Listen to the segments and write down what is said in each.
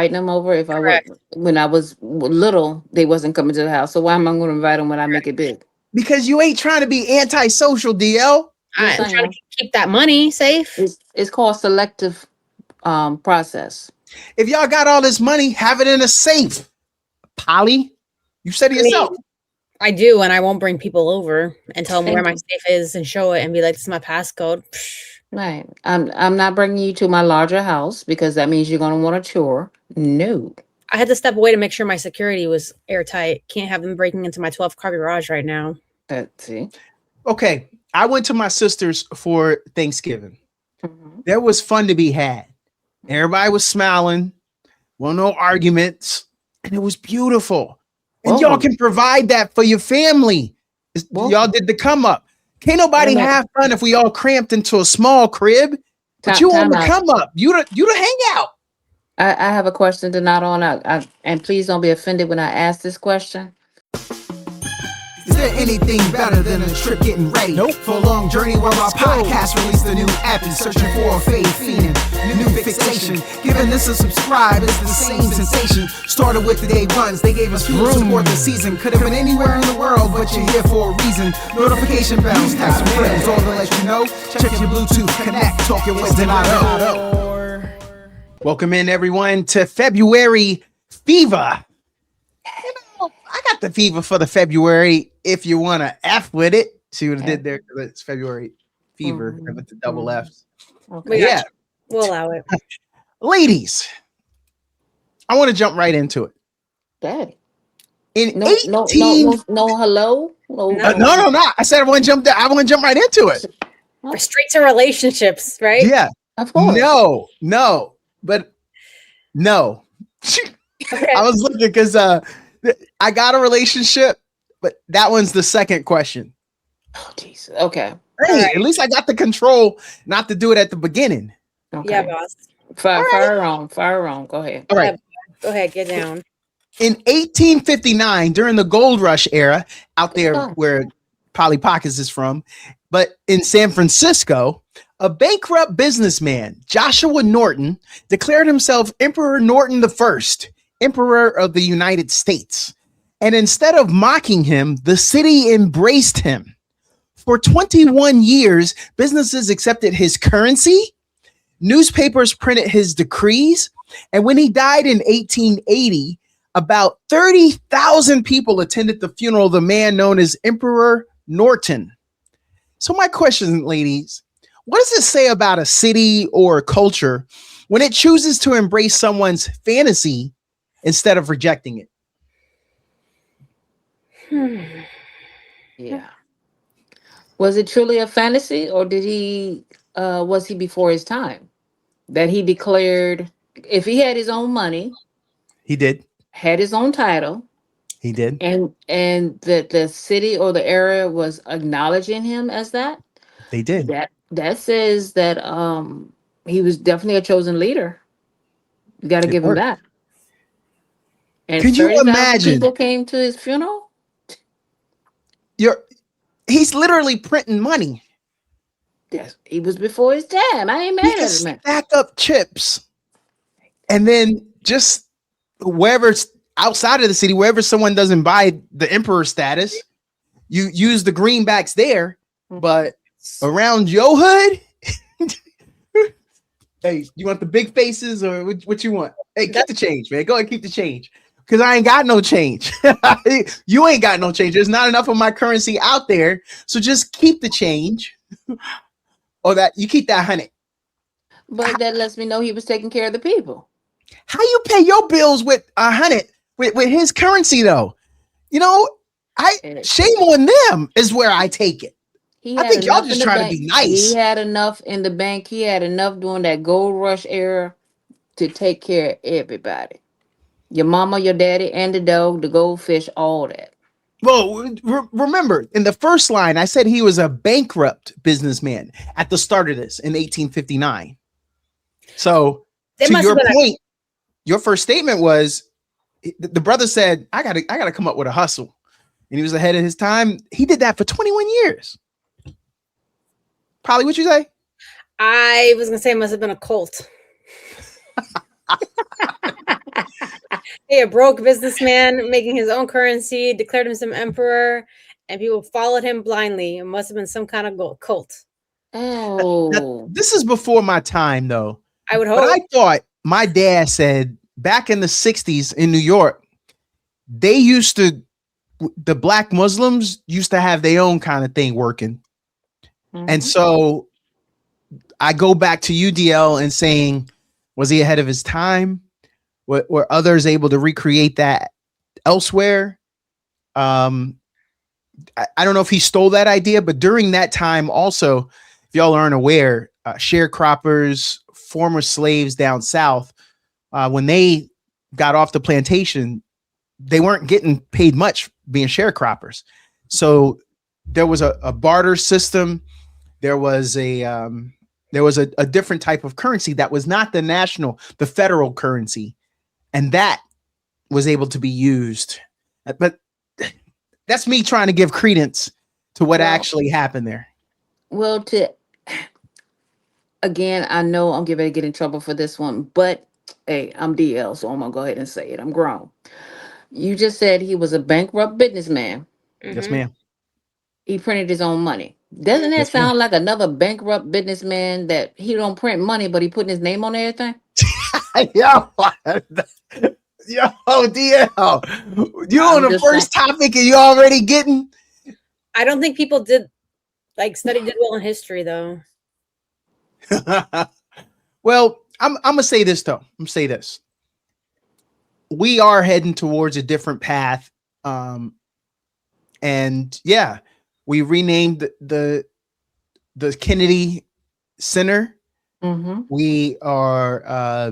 invite them over. If I was Correct. when I was little, they wasn't coming to the house. So why am I going to invite them when I make it big? Because you ain't trying to be antisocial, DL. Yes, I'm I trying am. to keep that money safe. It's called selective process. If y'all got all this money, have it in a safe. Polly, you said it I mean, yourself. I do, and I won't bring people over and tell them where my And safe is and show it and be like, "This is my passcode." Psh. right, I'm not bringing you to my larger house because that means you're going to want a tour. No. I had to step away to make sure my security was airtight. Can't have them breaking into my 12-car garage right now. See. Okay, I went to my sister's for Thanksgiving. Mhm. There was fun to be had. Everybody was smiling. Well, no arguments. And it was beautiful. And y'all Welcome. can provide that for your family. Y'all Welcome. did the come up. Can't nobody Wait a minute. have fun if we all cramped into a small crib. But Time, you on time the out. come up. You the hangout. I have a question to not on out. And please don't be offended when I ask this question. Is there anything better than a trip getting ready? Nope. For a long journey where our podcast released a new app and searching for a fade fiend. New fixation. Giving this a subscribe is the same sensation. Started with the day ones. They gave us fuel to support the season. Could have been anywhere in the world, but you're here for a reason. Notification bells, tap some friends, all to let you know. Check your Bluetooth, connect, talking wisdom out. Welcome in, everyone, to February Fever. You know, I got the fever for the February. If you want to F with it, see what I did there? 'Cause it's February Fever with the double F's. Okay. Yeah, We'll allow it. ladies, I want to jump right into it. Daddy. In No, no, no, 18, no, hello. No, no. I said I want to jump. I want to jump right into it. We're straight to relationships, right? Yeah, Of course. no, but no. Okay. I was looking because I got a relationship, but that one's the second question. Oh, Jesus. Okay. Hey, right. at least I got the control not to do it at the beginning. Okay. Yeah, boss. Fire on. Fire on. Go ahead. All right. Go ahead, get down. In 1859, during the gold rush era, out there Oh. where Polly Pockets is from, but in San Francisco, a bankrupt businessman, Joshua Norton, declared himself Emperor Norton I, Emperor of the United States. And instead of mocking him, the city embraced him. For 21 years, businesses accepted his currency, newspapers printed his decrees, and when he died in 1880, about 30,000 people attended the funeral of the man known as Emperor Norton. So my question, ladies, what does it say about a city or a culture when it chooses to embrace someone's fantasy instead of rejecting it? Yeah. Was it truly a fantasy, or was he before his time? That he declared, if he had his own money, He did. had his own title, He did. and that the city or the area was acknowledging him as that, They did. that says that he was definitely a chosen leader. You got to It give him worked. that. And Could you 30,000 imagine? people came to his funeral. He's literally printing money. Yes, he was before his time. I ain't He mad can at him. Man. stack up chips, and then just wherever it's outside of the city, wherever someone doesn't buy the emperor status, you use the greenbacks there. But around your hood, hey, you want the big faces or what you want? Hey, keep the change, man. Go ahead, keep the change. Because I ain't got no change. You ain't got no change. There's not enough of my currency out there. So just keep the change. Or that you keep that 100. But that lets me know he was taking care of the people. How you pay your bills with 100 with his currency though? You know, shame on them is where I take it. He I had think y'all enough in just the trying to bank. be nice. He had enough in the bank. He had enough during that gold rush era to take care of everybody. Your mama, your daddy, and the dog, the goldfish, all that. Well, remember in the first line, I said he was a bankrupt businessman at the start of this in 1859. So to your point, your first statement was the brother said, I gotta come up with a hustle. And he was ahead of his time. He did that for 21 years. Polly, what you say? I was gonna say it must have been a cult. Hey, a broke businessman making his own currency, declared himself emperor, and people followed him blindly. It must have been some kind of cult. Now, Oh. this is before my time, though. I would But hope. I thought my dad said back in the 60s in New York, they used to, the black Muslims used to have their own kind of thing working. And Mhm. so I go back to UDL and saying, was he ahead of his time? Were others able to recreate that elsewhere? I don't know if he stole that idea, but during that time also, if y'all aren't aware, sharecroppers, former slaves down south, when they got off the plantation, they weren't getting paid much being sharecroppers. So there was a barter system. There was a different type of currency that was not the federal currency, and that was able to be used. But that's me trying to give credence to what Well, actually happened there. well, to again, I know I'm getting ready to get in trouble for this one, but hey, I'm DL, so I'm gonna go ahead and say it. I'm grown. You just said he was a bankrupt businessman. Yes, Mm-hmm. ma'am. He printed his own money. Doesn't that Yes, ma'am. sound like another bankrupt businessman that he don't print money, but he putting his name on everything? Yo, yo, DL, you on I'm the just saying. first topic and you already getting. I don't think people did studied well in history though. Well, I'm gonna say this though. I'm gonna say this. We are heading towards a different path. And yeah, we renamed the Kennedy Center. Mm-hmm. We are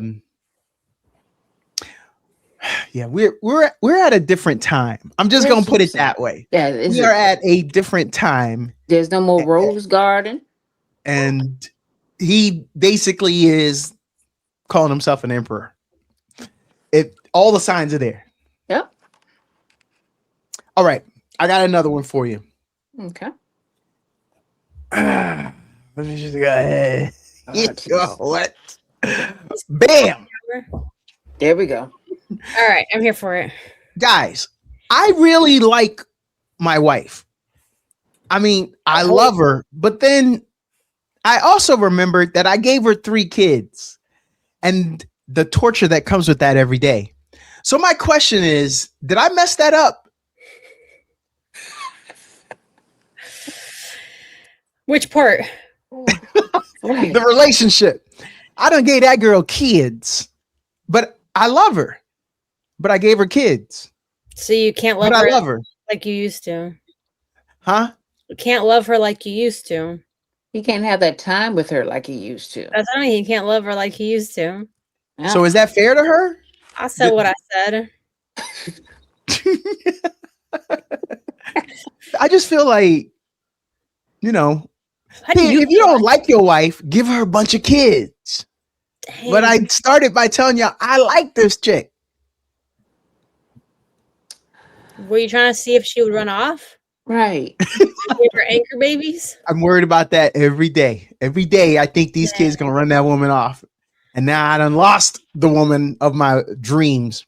yeah, we're at a different time. I'm just gonna That's put what I'm it saying. that way. Yeah, is We are it? at a different time, There's no more rose garden. and he basically is calling himself an emperor. It all the signs are there. Yep. All right, I got another one for you. Okay. Let me just go ahead. Oh, Yo, jeez. what? Bam, There we go. All right, I'm here for it. guys. I really like my wife. I mean, I Oh. love her, but then I also remembered that I gave her 3 kids and the torture that comes with that every day. So my question is, did I mess that up? Which part? Right. The relationship. I done gave that girl kids, but I love her. But I gave her kids. So you can't love But I her love her. like you used to. Huh? You can't love her like you used to. He can't have that time with her like he used to. That's what I mean. You can't love her like he used to. Yeah. So is that fair to her? I said what I said. I just feel like, you know, How do hey, you if you don't like your wife, give her a bunch of kids. Dang. But I started by telling y'all I like this chick. Were you trying to see if she would run off? Right. Give her anchor babies? I'm worried about that every day. Every day I think these kids gonna run that woman off. And now I done lost the woman of my dreams.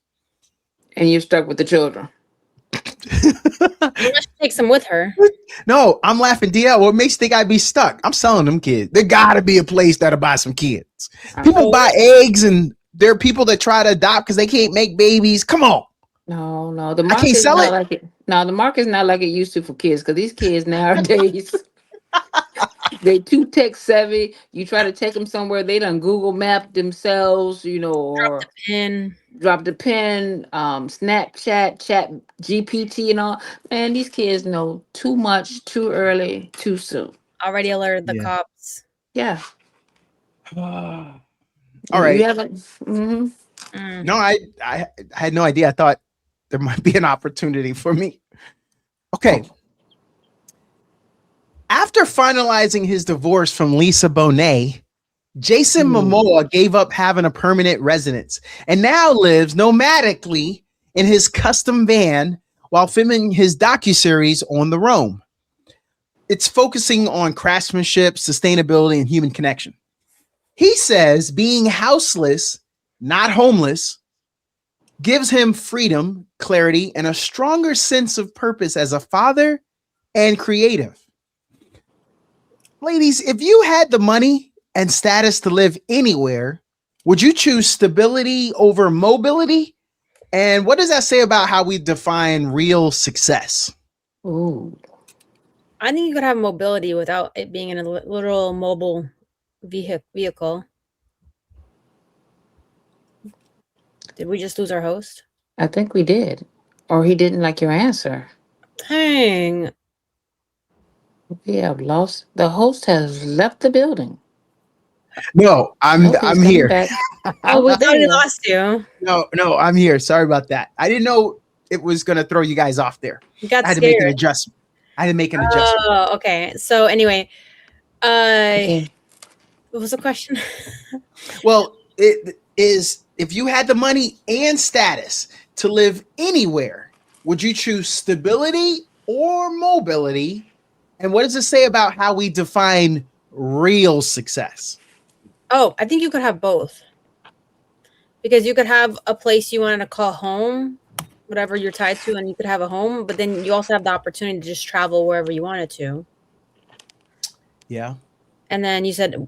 And you're stuck with the children. Unless she takes them with her. No, I'm laughing, DL. What makes you think I'd be stuck? I'm selling them kids. There gotta be a place that'll buy some kids. People buy eggs, and there are people that try to adopt because they can't make babies. Come on. No, the I can't market's sell not it. like it. No, the market's not like it used to for kids, because these kids nowadays they too tech savvy. You try to take them somewhere, they done Google map themselves, or And drop the pin, Snapchat, Chat GPT, and all. Man, these kids know too much, too early, too soon. already alerted the Yeah. cops. Yeah. All You right. haven't. Mhm. No, I had no idea. I thought there might be an opportunity for me. Okay. After finalizing his divorce from Lisa Bonet, Jason Momoa gave up having a permanent residence and now lives nomadically in his custom van while filming his docuseries On the Roam. It's focusing on craftsmanship, sustainability, and human connection. He says being houseless, not homeless, gives him freedom, clarity, and a stronger sense of purpose as a father and creative. Ladies, if you had the money and status to live anywhere, would you choose stability over mobility? And what does that say about how we define real success? Ooh. I think you could have mobility without it being in a literal mobile vehicle. Did we just lose our host? I think we did. Or he didn't like your answer. Dang. We have lost. The host has left the building. No, I'm Nope, he's coming here. back. Oh, we there already you go. lost you. No, I'm here. Sorry about that. I didn't know it was gonna throw you guys off there. You got I had to scared. make an adjustment. Oh, okay. So anyway, Okay. what was the question? Well, it is if you had the money and status to live anywhere, would you choose stability or mobility? And what does it say about how we define real success? Oh, I think you could have both. Because you could have a place you wanted to call home, whatever you're tied to, and you could have a home, but then you also have the opportunity to just travel wherever you wanted to. Yeah. And then you said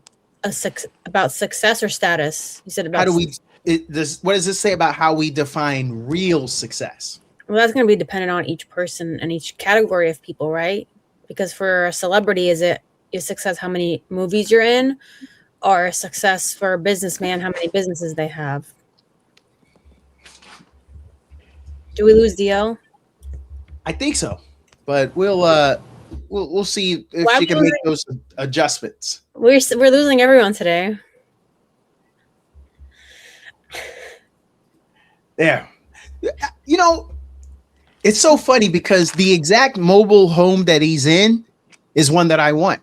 about success or status. You said about How do we what does this say about how we define real success? Well, that's going to be dependent on each person and each category of people, right? Because for a celebrity, is success how many movies you're in, or a success for a businessman, how many businesses they have? Do we lose DL? I think so, but we'll see if Why she can we make those adjustments. We're losing everyone today. Yeah. You know, it's so funny because the exact mobile home that he's in is one that I want.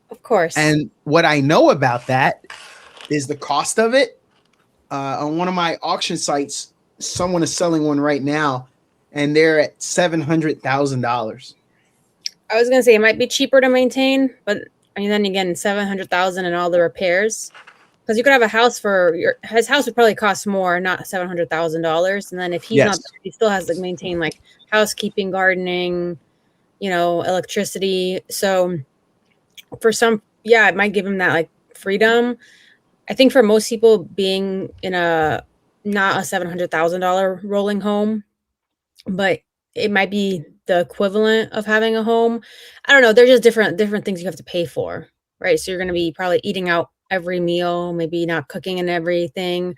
Of course. And what I know about that is the cost of it. On one of my auction sites, someone is selling one right now, and they're at $700,000. I was gonna say it might be cheaper to maintain, but I mean, then again, 700,000 and all the repairs, because you could have a house his house would probably cost more, not $700,000, and then if he's not, he still has to maintain like housekeeping, gardening, electricity. So for some, yeah, it might give him that like freedom. I think for most people, being in not a $700,000 rolling home, but it might be the equivalent of having a home. I don't know. They're just different things you have to pay for, right? So you're going to be probably eating out every meal, maybe not cooking and everything.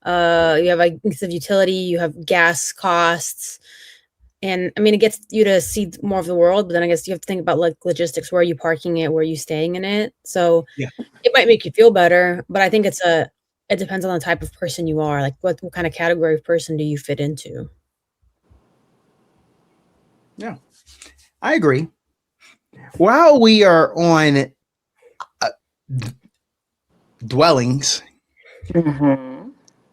You have like of utility, you have gas costs. And I mean, it gets you to see more of the world, but then I guess you have to think about like logistics. Where are you parking it? Where are you staying in it? So yeah, it might make you feel better, but I think it depends on the type of person you are. Like what kind of category of person do you fit into? Yeah, I agree. While we are on dwellings,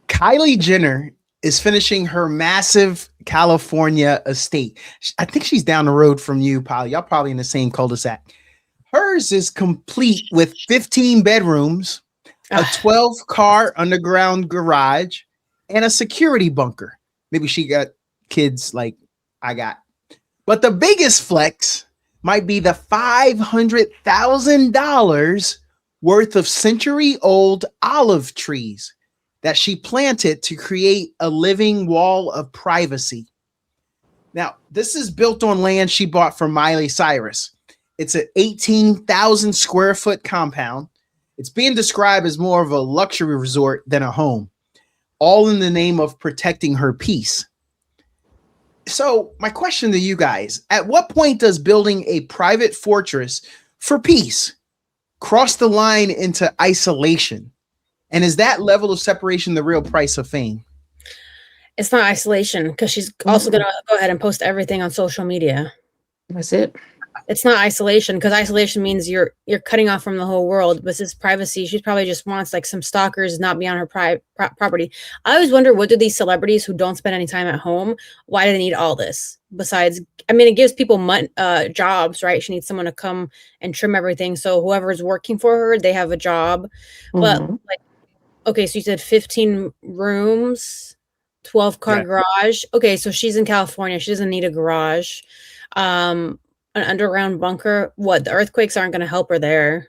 Kylie Jenner is finishing her massive California estate. I think she's down the road from you, Polly. Y'all probably in the same cul-de-sac. Hers is complete with 15 bedrooms, a 12-car underground garage, and a security bunker. Maybe she got kids like I got. But the biggest flex might be the $500,000 worth of century-old olive trees that she planted to create a living wall of privacy. Now, this is built on land she bought from Miley Cyrus. It's an 18,000 square foot compound. It's being described as more of a luxury resort than a home, all in the name of protecting her peace. So my question to you guys, at what point does building a private fortress for peace cross the line into isolation? And is that level of separation the real price of fame? It's not isolation, because she's also going to go ahead and post everything on social media. That's it. It's not isolation, because isolation means you're cutting off from the whole world. But this is privacy. She probably just wants like some stalkers not be on her property. I always wonder, what do these celebrities who don't spend any time at home, why do they need all this? Besides, I mean, it gives people jobs, right? She needs someone to come and trim everything. So whoever's working for her, they have a job. But like, okay, so you said 15 rooms. 12-car Yeah. garage. Okay, so she's in California. She doesn't need a garage. An underground bunker. What? The earthquakes aren't going to help her there.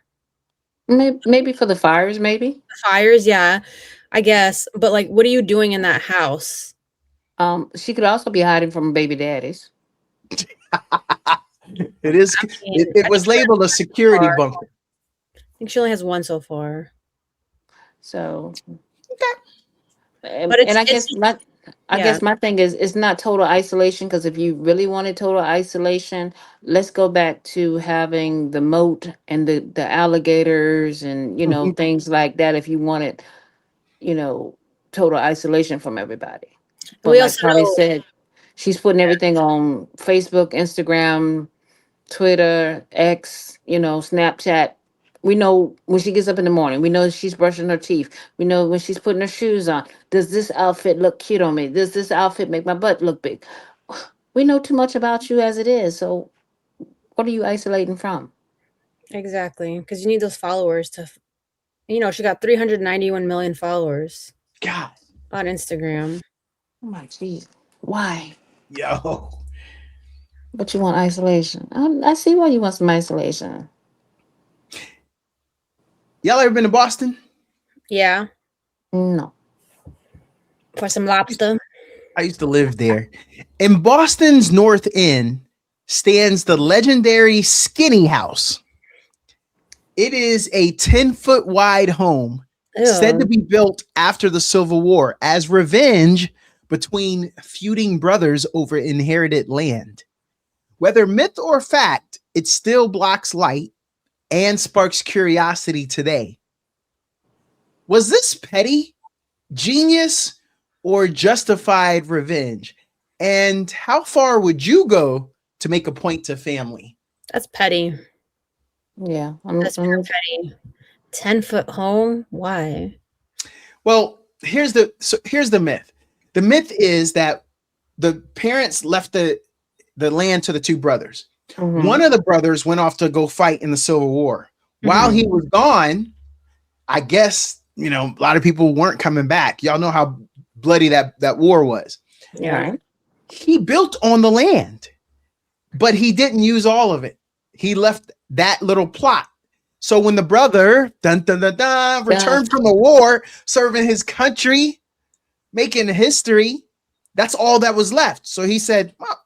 Maybe for the fires, maybe. Fires, yeah, I guess. But like, what are you doing in that house? She could also be hiding from baby daddies. It is. It I was think she labeled a security far. bunker. think she only has one so far. So, But and I guess yeah, my thing is it's not total isolation, because if you really wanted total isolation, let's go back to having the moat and the alligators and things like that. If you wanted you know total isolation from everybody, but we like also Carly know. said, she's putting everything on Facebook, Instagram, Twitter, X, Snapchat. We know when she gets up in the morning. We know she's brushing her teeth. We know when she's putting her shoes on. Does this outfit look cute on me? Does this outfit make my butt look big? We know too much about you as it is. So what are you isolating from? Exactly, because you need those followers to. She got 391 million followers God, on Instagram. Oh my jeez. Why? yo, But you want isolation. I see why you want some isolation. y'all ever been to Boston? Yeah, No. for some lobster. I used to live there. In Boston's North End stands the legendary Skinny House. It is a 10-foot wide home said to Ew. be built after the Civil War as revenge between feuding brothers over inherited land. Whether myth or fact, it still blocks light and sparks curiosity today. Was this petty, genius, or justified revenge? And how far would you go to make a point to family? That's petty. Yeah. That's pure petty. 10-foot home? Why? Well, here's the myth. The myth is that the parents left the land to the two brothers. Mhm. One of the brothers went off to go fight in the Civil War. While he was gone, I guess, a lot of people weren't coming back. Y'all know how bloody that war was. Yeah. Right. He built on the land, but he didn't use all of it. He left that little plot. So when the brother returned from the war, serving his country, making history, that's all that was left. So he said, well,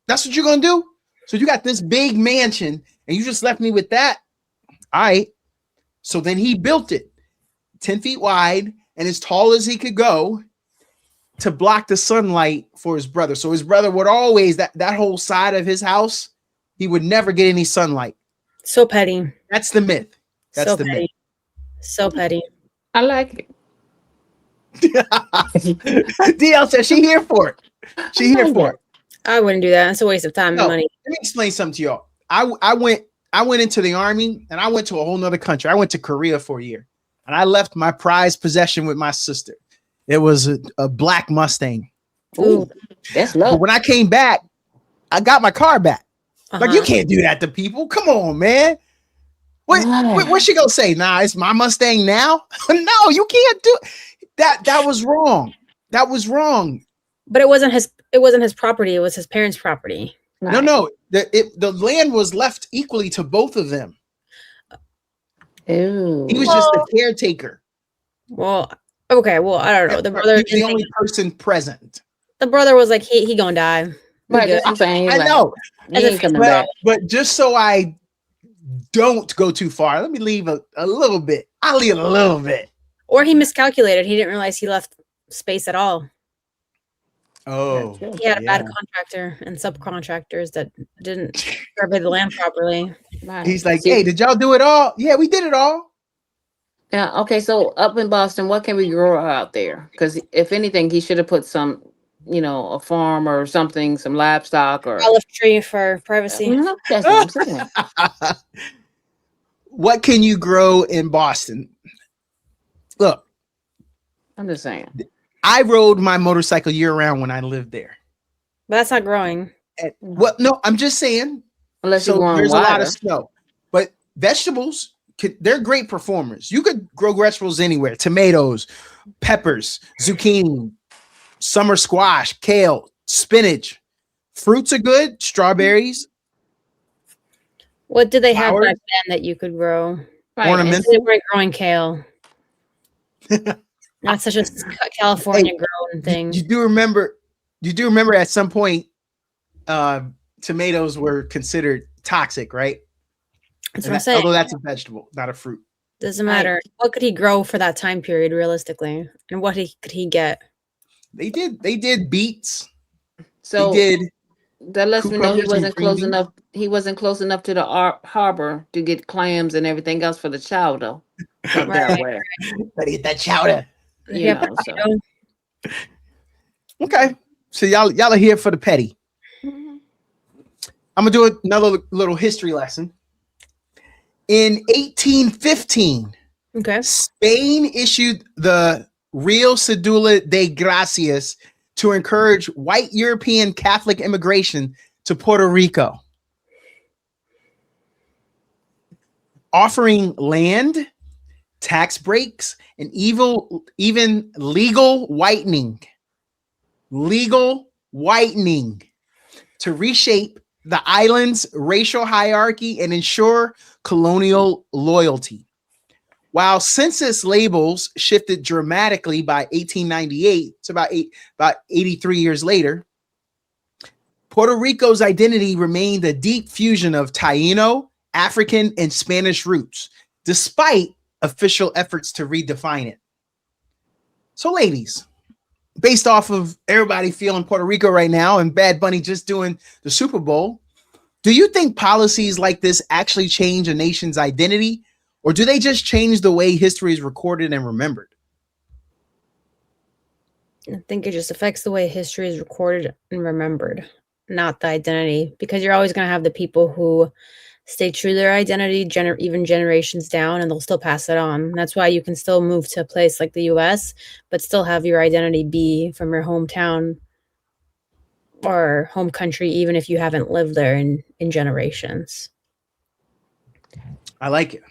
that's what you're gonna do. So you got this big mansion, and you just left me with that. All right. So then he built it 10 feet wide and as tall as he could go to block the sunlight for his brother. So his brother would always, that whole side of his house, he would never get any sunlight. So petty. That's the myth. That's So the petty. So petty. I like it. DL said she here for it. She here for it. I wouldn't do that. It's a waste of time and money. Let me explain something to y'all. I went into the army and I went to a whole nother country. I went to Korea for a year and I left my prized possession with my sister. It was a black Mustang. Ooh, that's But low. when I came back, I got my car back. Like, Uh-huh. you can't do that to people. Come on, man. What's she gonna say? Nah, it's my Mustang now. No, you can't do that. That was wrong. That was wrong. But it wasn't his property. It was his parents' property. Right. No. The land was left equally to both of them. Ooh. He was just the caretaker. Well, okay. Well, I don't know. The brother, He was the only person present. the brother was like, he gonna die. We Right, good. that's what I'm saying. He's I like, know, he ain't coming well, back. but just so I don't go too far, let me leave a little bit. I'll leave a little bit. Or he miscalculated. He didn't realize he left space at all. Oh, That's He had a bad yeah. contractor and subcontractors that didn't survey the land properly. Right. He's like, See- hey, did y'all do it all? Yeah, we did it all. Yeah. Okay. So up in Boston, what can we grow out there? Because if anything, he should have put some, a farm or something, some livestock or. Olive tree for privacy. Mhm, that's what I'm saying. What can you grow in Boston? Look, I'm just saying. I rode my motorcycle year round when I lived there. But that's not growing. And, well, no, I'm just saying. Unless you're So growing there's a lot wider. of snow, but vegetables, they're great performers. You could grow vegetables anywhere: tomatoes, peppers, zucchini, summer squash, kale, spinach. Fruits are good. Strawberries, What did they have flowers, back then that you could grow? Right. And ornamental. They weren't growing kale. Not such a California grown You, thing. you do remember? You do remember at some point, tomatoes were considered toxic, right? That's And what I'm saying. although that's a vegetable, not a fruit. Doesn't matter. What could he grow for that time period realistically? And what could he get? They did beets. so They did that lets me know he cucumbers and wasn't green close beans. enough. He wasn't close enough to the harbor to get clams and everything else for the chowder up that Right. way. Better get that chowder. You Yeah, know, so. Okay, so y'all are here for the petty. Mhm. I'm gonna do another little history lesson. In 1815, Okay. Spain issued the Real Cedula de Gracias to encourage white European Catholic immigration to Puerto Rico, offering land, tax breaks, and even legal whitening to reshape the island's racial hierarchy and ensure colonial loyalty. While census labels shifted dramatically by 1898, it's about 83 years later, Puerto Rico's identity remained a deep fusion of Taino, African, and Spanish roots, despite official efforts to redefine it. So, ladies, based off of everybody feeling Puerto Rico right now and Bad Bunny just doing the Super Bowl, do you think policies like this actually change a nation's identity, or do they just change the way history is recorded and remembered? I think it just affects the way history is recorded and remembered, not the identity, because you're always going to have the people who stay true to their identity, even generations down, and they'll still pass it on. That's why you can still move to a place like the US, but still have your identity be from your hometown or home country, even if you haven't lived there in generations. I like it.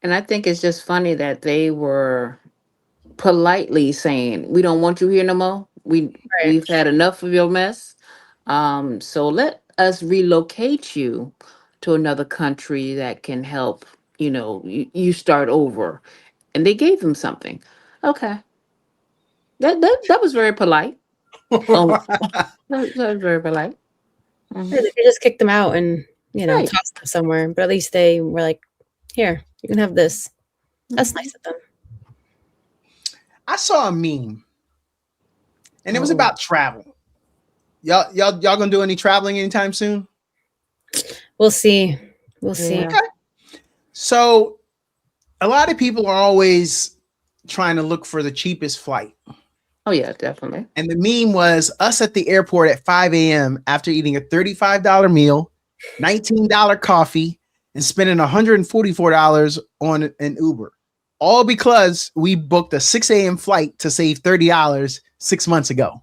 And I think it's just funny that they were politely saying, "We don't want you here no more. We've had enough of your mess. So let us relocate you to another country that can help. You start over." And they gave him something. Okay, that was very polite. Oh, that was very polite. Mhm. They could just kick them out and Right. toss them somewhere, but at least they were like, "Here, you can have this." That's nice of them. I saw a meme, and it was Oh. about travel. Y'all gonna do any traveling anytime soon? We'll see. We'll see. Yeah. Okay. So, a lot of people are always trying to look for the cheapest flight. Oh yeah, definitely. And the meme was us at the airport at 5 a.m. after eating a $35 meal, $19 coffee, and spending $144 on an Uber. All because we booked a 6 a.m. flight to save $30 6 months ago.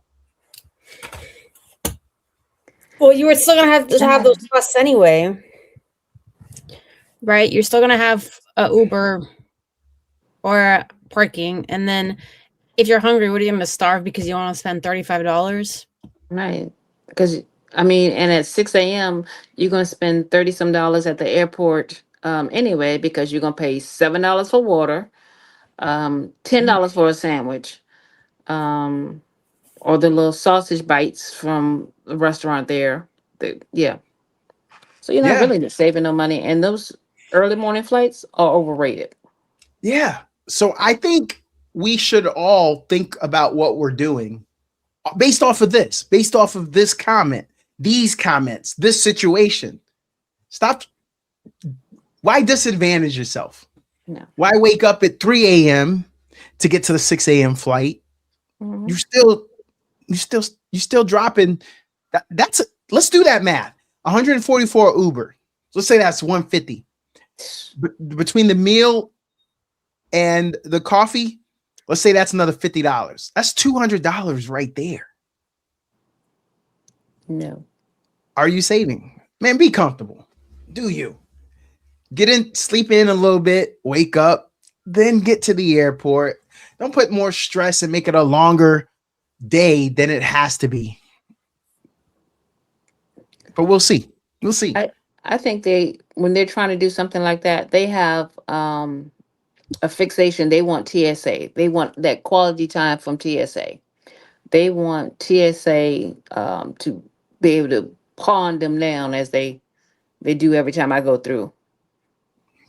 Well, you were still gonna have to have those costs anyway, right? You're still gonna have a Uber or parking, and then if you're hungry, what are you gonna starve because you want to spend $35? Right. Because and at 6 a.m. you're gonna spend 30 some dollars at the airport anyway, because you're gonna pay $7 for water, $10 for a sandwich, or the little sausage bites from the restaurant there. Yeah. So you're not Yeah. really saving no money, and those early morning flights are overrated. Yeah. So I think we should all think about what we're doing based off of this comment, these comments, this situation. Stop. Why disadvantage yourself? No. Why wake up at 3 a.m. to get to the 6 a.m. flight? Mhm. You still dropping. Let's do that math. 144 Uber. Let's say that's 150. Between the meal and the coffee, let's say that's another $50. That's $200 right there. No. Are you saving? Man, be comfortable. Do you? Get in, sleep in a little bit, wake up, then get to the airport. Don't put more stress and make it a longer day, then it has to be. But we'll see. We'll see. I think when they're trying to do something like that, they have a fixation. They want TSA. They want that quality time from TSA. They want TSA to be able to pawn them down as they do every time I go through.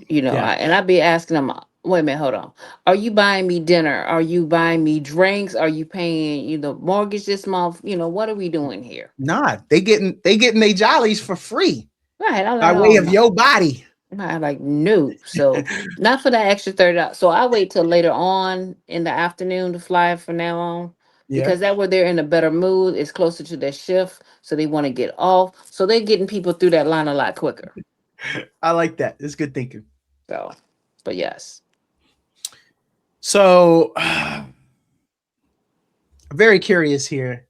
Yeah. And I'd be asking them, wait a minute, hold on. Are you buying me dinner? Are you buying me drinks? Are you paying mortgage this month? What are we doing here? Nah, they getting their jollies for free Right. I'm by like, way oh of my. your body. I'm like, no. So not for that extra $30. So I wait till later on in the afternoon to fly from now on. Yeah, Because that way they're in a better mood. It's closer to their shift. So they want to get off. So they're getting people through that line a lot quicker. I like that. It's good thinking. So, but yes. So, very curious here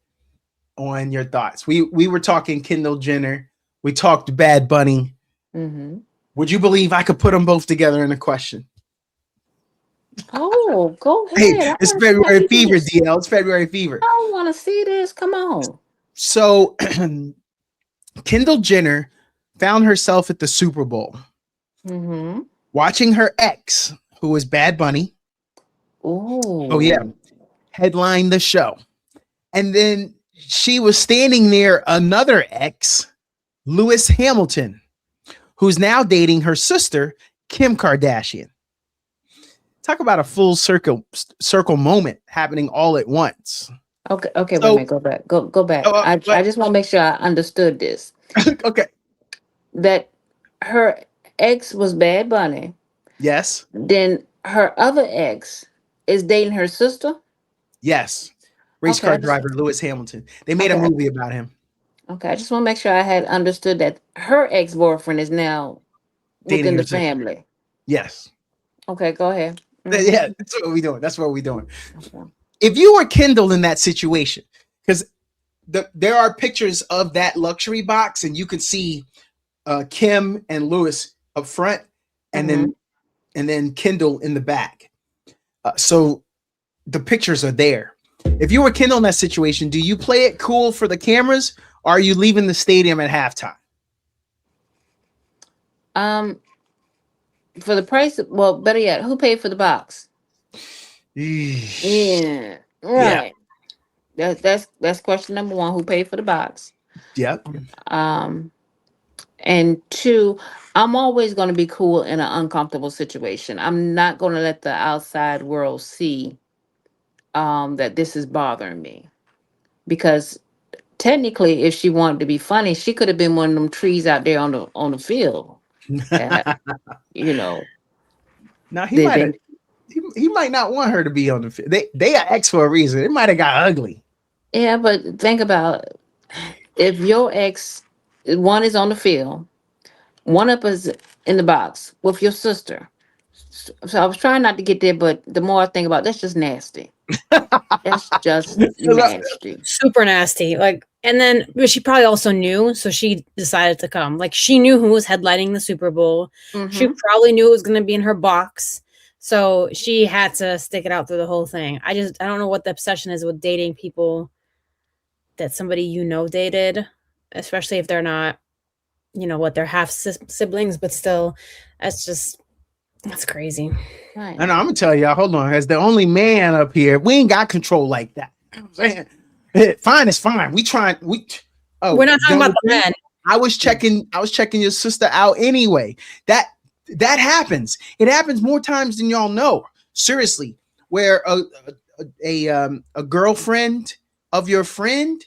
on your thoughts. We were talking Kendall Jenner. We talked Bad Bunny. Mm-hmm. Would you believe I could put them both together in a question? Oh, go Hey, ahead. it's February Fever, DL. It's February Fever. I want to see this. Come on. So, Kendall Jenner found herself at the Super Bowl Mm-hmm. watching her ex, who was Bad Bunny. Oh. Oh, yeah. Headline the show. And then she was standing near another ex, Lewis Hamilton, who's now dating her sister, Kim Kardashian. Talk about a full circle moment happening all at once. Okay. Okay. So- wait a minute. Go back. I but- just want to make sure I understood this. Okay. That her ex was Bad Bunny. Yes. Then her other ex is dating her sister. Yes. Race Okay, car I just- driver Lewis Hamilton. They made a Okay. movie about him. Okay. I just want to make sure I had understood that her ex boyfriend is now Dating within her the sister. family. Yes. Okay. Go ahead. Mhm. Yeah, that's what we're doing. That's what we're doing. Okay. If you were Kendall in that situation, because there are pictures of that luxury box, and you can see Kim and Lewis up front, and then Kendall in the back. So the pictures are there. If you were Kendall in that situation, do you play it cool for the cameras, or are you leaving the stadium at halftime? For the price, well, better yet, who paid for the box? Yeah. Right. That's question number one. Who paid for the box? Yep. And two, I'm always going to be cool in an uncomfortable situation. I'm not going to let the outside world see that this is bothering me. Because technically, if she wanted to be funny, she could have been one of them trees out there on the field. You know, Now they- they- he might not want her to be on the field. They are ex for a reason. It might have got ugly. yeah, but think about if your ex, one is on the field, one up is in the box with your sister. So I was trying not to get there, but the more I think about it, that's just nasty. That's just nasty. Super nasty. But she probably also knew, so she decided to come. Like, she knew who was headlining the Super Bowl. She Mhm. probably knew it was going to be in her box. So she had to stick it out through the whole thing. I don't know what the obsession is with dating people that somebody dated, especially if they're not, they're half siblings, but still, that's crazy. Right. And I'm gonna tell y'all, hold on, as the only man up here, we ain't got control like that. You know what I'm saying? Fine is fine. We're not talking about the men. I was checking your sister out anyway. That happens. It happens more times than y'all know. Seriously, where a girlfriend of your friend,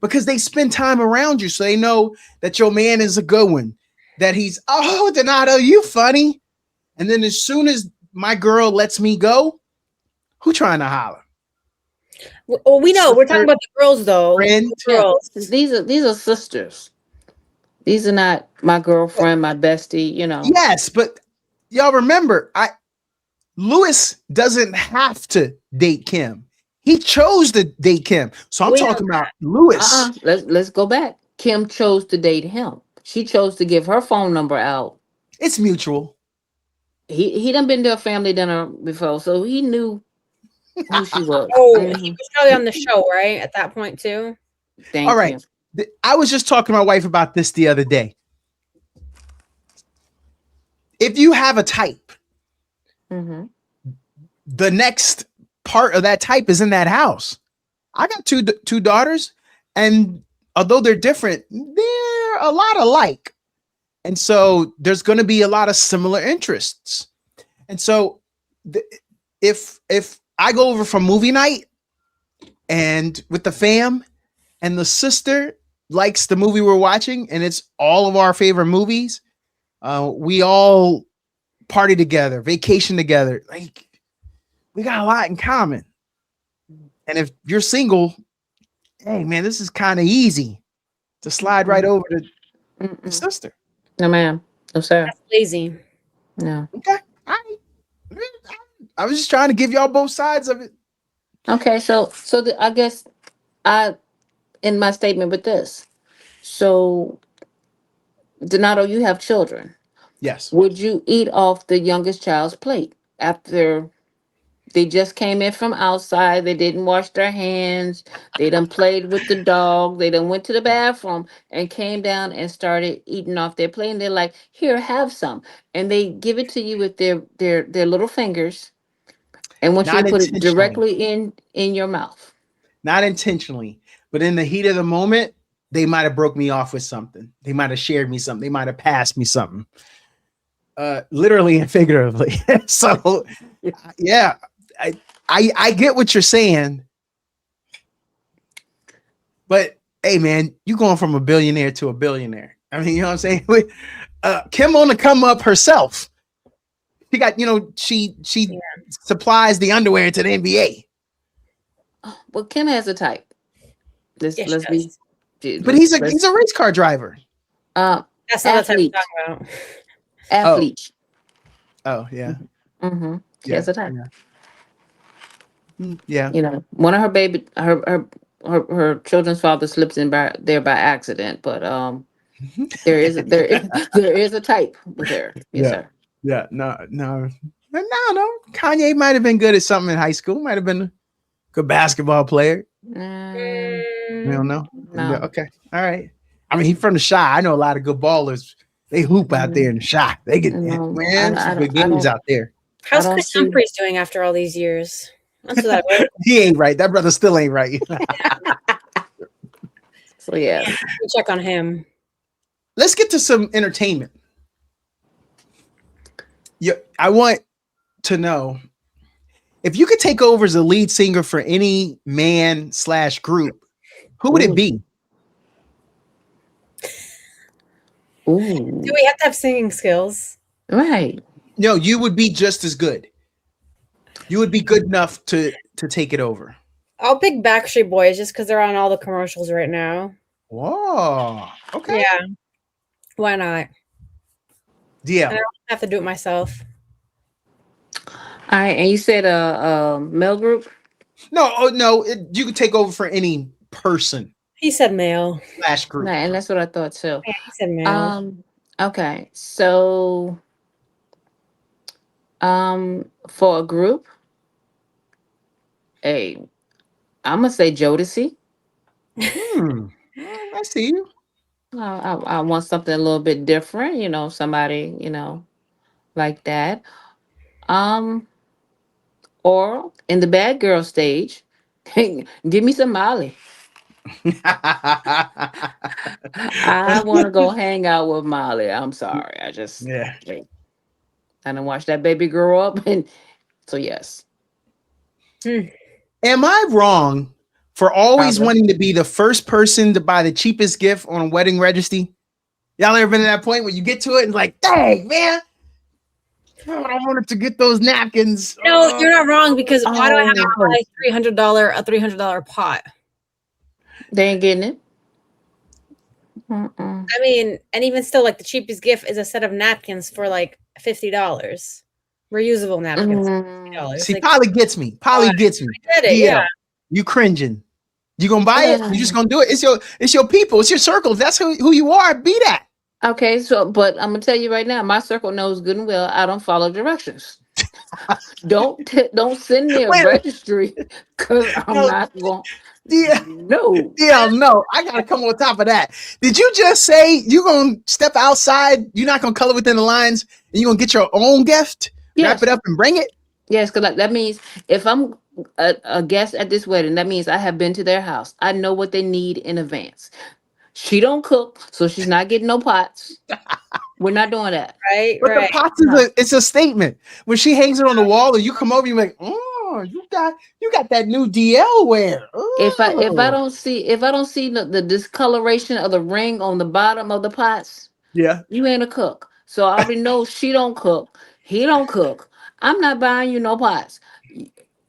because they spend time around you, so they know that your man is a good one. That he's, oh, Donato, you funny. And then as soon as my girl lets me go, who trying to holler? Well, we know. We're talking about the girls, though. Friend? The girls. These are sisters. These are not my girlfriend, my bestie. Yes, but y'all remember, Lewis doesn't have to date Kim. He chose to date Kim. So I'm talking about Lewis. Let's go back. Kim chose to date him. She chose to give her phone number out. It's mutual. He done been to a family dinner before, so he knew Who she was. Oh, he Mhm. was probably on the show, right? At that point too. All Thank right. you. I was just talking to my wife about this the other day. If you have a type, Hmm. the next part of that type is in that house. I got two daughters, and although they're different, they're a lot alike. And so there's going to be a lot of similar interests. And so if I go over from movie night and with the fam and the sister likes the movie we're watching and it's all of our favorite movies, we all party together, vacation together. Like we got a lot in common. And if you're single, hey man, this is kind of easy to slide right over to your Mm-mm. sister. No, ma'am. No, sir. That's lazy. No. Okay. I was just trying to give y'all both sides of it. Okay, I guess I in my statement with this. So, Donato, you have children. Yes. Would you eat off the youngest child's plate after they just came in from outside? They didn't wash their hands. They done played with the dog. They done went to the bathroom and came down and started eating off their plate. And they're like, "Here, have some." And they give it to you with their little fingers and want you Not to put it intentionally. directly in your mouth. Not intentionally, but in the heat of the moment, they might have broke me off with something. They might have shared me something. They might have passed me something. Literally and figuratively. So yeah, I get what you're saying. But hey man, you going from a billionaire to a billionaire. I mean, you know what I'm saying? Kim on the come up herself. She got, she supplies the underwear to the NBA. Well, Kim has a type. Yeah, she Let's be. does. But he's a race car driver. That's not the type we're Athlete. talking about. Athlete. Oh yeah. Mm-hmm. She Yeah, has a type. Yeah. You know, one of her children's father slips in there by accident, but there is a type with her. Yes, Yeah. sir. Yeah. No. Kanye might have been good at something in high school. Might have been a good basketball player. Mm, We don't know. no. Okay. All right. I mean, he's from the Shy. I know a lot of good ballers. They hoop out there in the Shy. They get No, some good games out there. How's don't Chris see- Humphries doing after all these years? Answer that. Right? He ain't right. That brother still ain't right. So yeah. We check on him. Let's get to some entertainment. Yeah, I want to know if you could take over as a lead singer for any man/group, who would it be? Ooh. Do we have to have singing skills? Right. No, you would be just as good. You would be good enough to take it over. I'll pick Backstreet Boys just because they're on all the commercials right now. Whoa. Okay. Yeah. Why not? Yeah. I don't have to do it myself. All right. And you said male group? No. You could take over for any person He said male. /group. Right, and that's what I thought too. Yeah, he said male. Okay. So for a group, I'm gonna say Jodeci. I see you. I want something a little bit different, somebody, like that. Or in the bad girl stage, give me some Molly. I want to go hang out with Molly. I'm sorry. I didn't watch that baby grow up, and so yes. Am I wrong for always Probably. wanting to be the first person to buy the cheapest gift on a wedding registry? Y'all ever been to that point where you get to it and like, dang, man, I wanted to get those napkins. No, you're not wrong because why do I have to Oh. buy a $300 pot? They ain't getting it. Mm-mm. I mean, and even still, like the cheapest gift is a set of napkins for like $50. Reusable napkins. $50. See, Like, Polly gets me. Polly gets me. I get it, yeah. You cringing. You gonna buy it? You just gonna do it? It's your people. It's your circle. If that's who you are, be that. Okay, but I'm gonna tell you right now, my circle knows good and well I don't follow directions. Don't send me a Wait, registry because I'm no, not going. yeah, No. yeah, no. I gotta come on top of that. Did you just say you gonna step outside? You're not gonna color within the lines, and you gonna get your own gift, wrap Yes. it up, and bring it? Yes, because that means if I'm a guest at this wedding, that means I have been to their house. I know what they need in advance. She don't cook, so she's not getting no pots. We're not doing that. Right, But the right. pots is it's a statement. When she hangs it on the wall, and you come over, you're like, oh, you got that new DL wear. If I Oh, don't see the discoloration of the ring on the bottom of the pots, yeah. you ain't a cook. So I already know she don't cook. He don't cook. I'm not buying you no pots.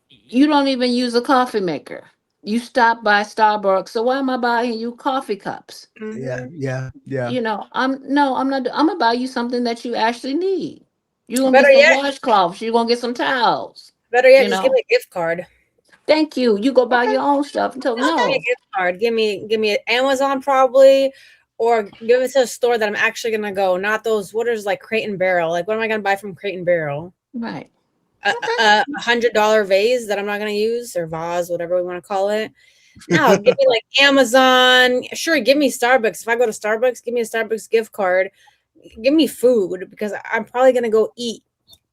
You don't even use a coffee maker. You stop by Starbucks, so why am I buying you coffee cups? Yeah, Mhm. yeah, yeah. You know, I'm not. I'm gonna buy you something that you actually need. You're gonna get Better some yet, washcloths. You're gonna get some towels. You just give know, me a gift card. thank you. You go buy Okay, your own stuff until Just give me a no. gift card. Give me Amazon probably, or give it to a store that I'm actually gonna go. Not those what is like Crate and Barrel. Like what am I gonna buy from Crate and Barrel? Right. A $100 vase that I'm not gonna use or vase, whatever we want to call it. No, give me like Amazon. Sure, give me Starbucks. If I go to Starbucks, give me a Starbucks gift card. Give me food because I'm probably gonna go eat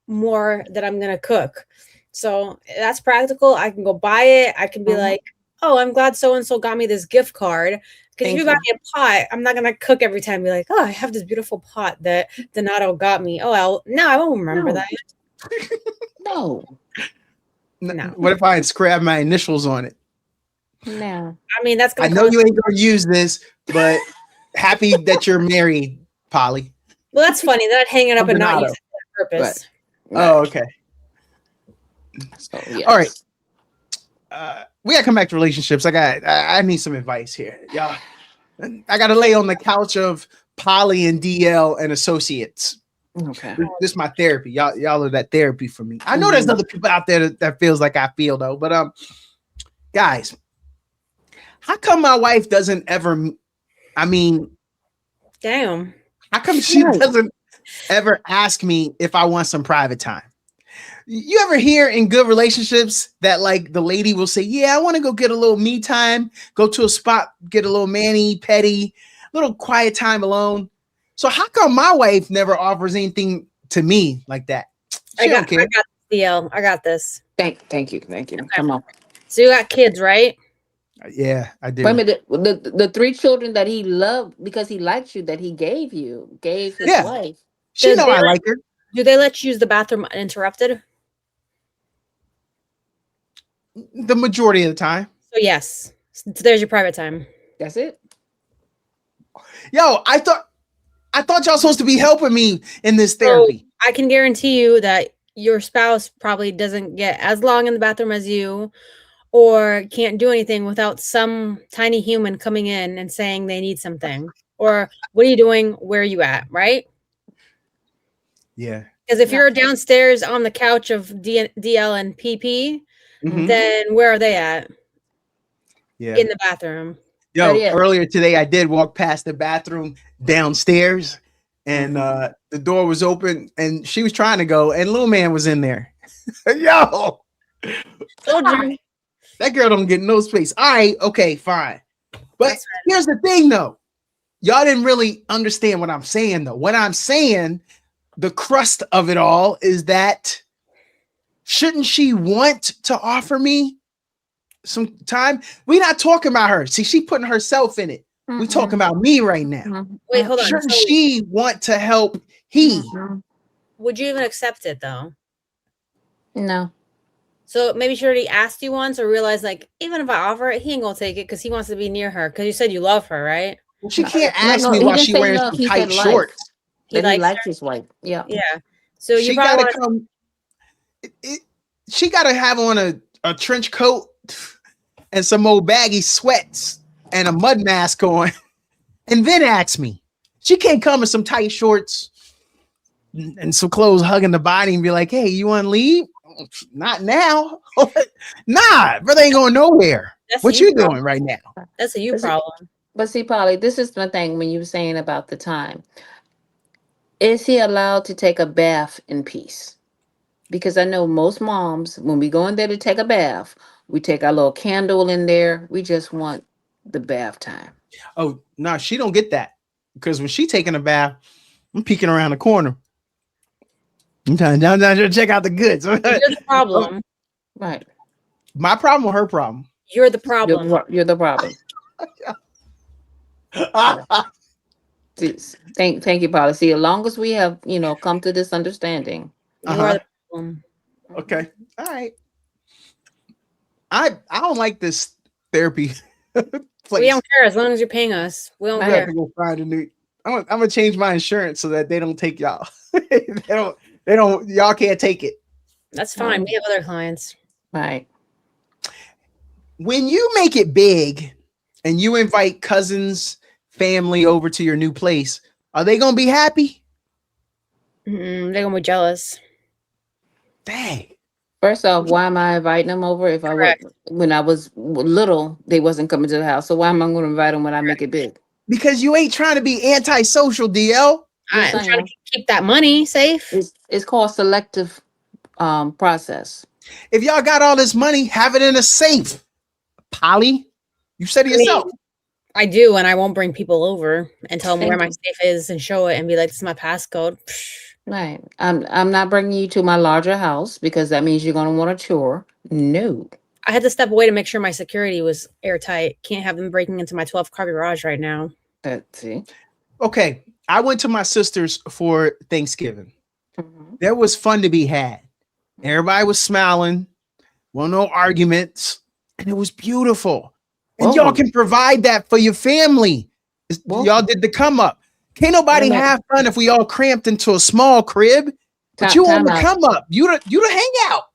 more than I'm gonna cook. So that's practical. I can go buy it. I can be Mhm. like, oh, I'm glad so and so got me this gift card. Because if Thank you buy you. me a pot, I'm not gonna cook every time. Be like, oh, I have this beautiful pot that Donato got me. Oh, I won't remember No, that. no, No, What if I inscribe my initials on it? no. I mean that's I gonna know cost. you ain't gonna use this, but happy that you're married, Polly. Well, that's funny. Then I'd hang it up Of and not use Donato. it for that Right. purpose. Oh, Right. okay. So All right. yes. We gotta come back to relationships. I need some advice here. Y'all. I gotta lay on the couch of Polly and DL and associates. Okay. This is my therapy. Y'all are that therapy for me. I know there's other people out there that feels like I feel though, but guys, how come my wife doesn't ever? I mean, Damn. how come she Right. doesn't ever ask me if I want some private time? You ever hear in good relationships that like the lady will say, "Yeah, I want to go get a little me time, go to a spot, get a little mani petty, little quiet time alone." So how come my wife never offers anything to me like that? She don't care. I got this deal. I got this. Thank you. Come on. So you got kids, right? Yeah, I do. Wait a minute. The three children that he loved because he liked you that he gave his Yeah, wife. she know They I like her. do they let you use the bathroom uninterrupted? The majority of the time. So yes. So there's your private time. That's it. Yo, I thought y'all supposed to be helping me in this So therapy. I can guarantee you that your spouse probably doesn't get as long in the bathroom as you or can't do anything without some tiny human coming in and saying they need something. Or what are you doing? Where are you at? Right? Yeah. Because if Yeah. you're downstairs on the couch of DL and PP, Mhm. then where are they at? Yeah. In the bathroom. Yo, yeah. earlier today I did walk past the bathroom downstairs and the door was open and she was trying to go and little man was in there. Yo, Told you. that girl don't get no space. All right, okay, fine. But That's here's the thing though. Y'all didn't really understand what I'm saying though. What I'm saying, the crust of it all is that shouldn't she want to offer me some time? We're not talking about her. See, she putting herself in it. We talking about me right now. Wait, hold on. Shouldn't So she want to help he? would you even accept it though? No. So maybe she already asked you once or realized like even if I offer it, he ain't gonna take it because he wants to be near her. Because you said you love her, right? Well, she No, can't no, ask no, me he while didn't she say wearing love. some He tight said like. shorts. He That he likes liked her. his wife. Yeah. Yeah. So you She probably gotta want come. She gotta have on a trench coat and some old baggy sweats and a mud mask on, and then ask me. She can't come in some tight shorts and some clothes hugging the body and be like, "Hey, you want to leave?" Not now. Nah, brother ain't going nowhere. that's What you you problem. doing right now? That's a you But see, problem. but see, Polly, this is the thing when you were saying about the time. Is he allowed to take a bath in peace? Because I know most moms, when we go in there to take a bath, we take our little candle in there. We just want the bath time. Oh, no, she don't get that. Because when she taking a bath, I'm peeking around the corner. I'm trying down to check out the goods. You're the problem. Right. My problem or her problem? You're the problem. You're the problem. Thank you, Paula. See, as long as we have, come to this understanding. You are the problem. Okay. All right. I don't like this therapy place. We don't care as long as you're paying us. We don't I have care. to go find a new. I'm gonna change my insurance so that they don't take y'all. They don't. Y'all can't take it. That's fine. We have other clients. Right. When you make it big and you invite cousins, family over to your new place, are they gonna be happy? They're gonna be jealous. Dang. First off, why am I inviting them over? If I was, Correct. when I was little, they wasn't coming to the house. So why am I going to invite them when I make it big? Because you ain't trying to be antisocial, DL. I'm Yes, I trying am. to keep that money safe. It's called selective process. If y'all got all this money, have it in a safe. Polly, you said it yourself. I do, and I won't bring people over and tell them where Thank my you. safe is and show it and be like, "This is my passcode." Right. I'm not bringing you to my larger house because that means you're going to want a tour. No. I had to step away to make sure my security was airtight. Can't have them breaking into my 12-car garage right now. That's it. Okay, I went to my sister's for Thanksgiving. Mm-hmm. There was fun to be had. Everybody was smiling. Well, no arguments. And it was beautiful. And y'all can provide that for your family. Y'all did the come up. Can't nobody have fun if we all cramped into a small crib. But you on the come up. You the hangout.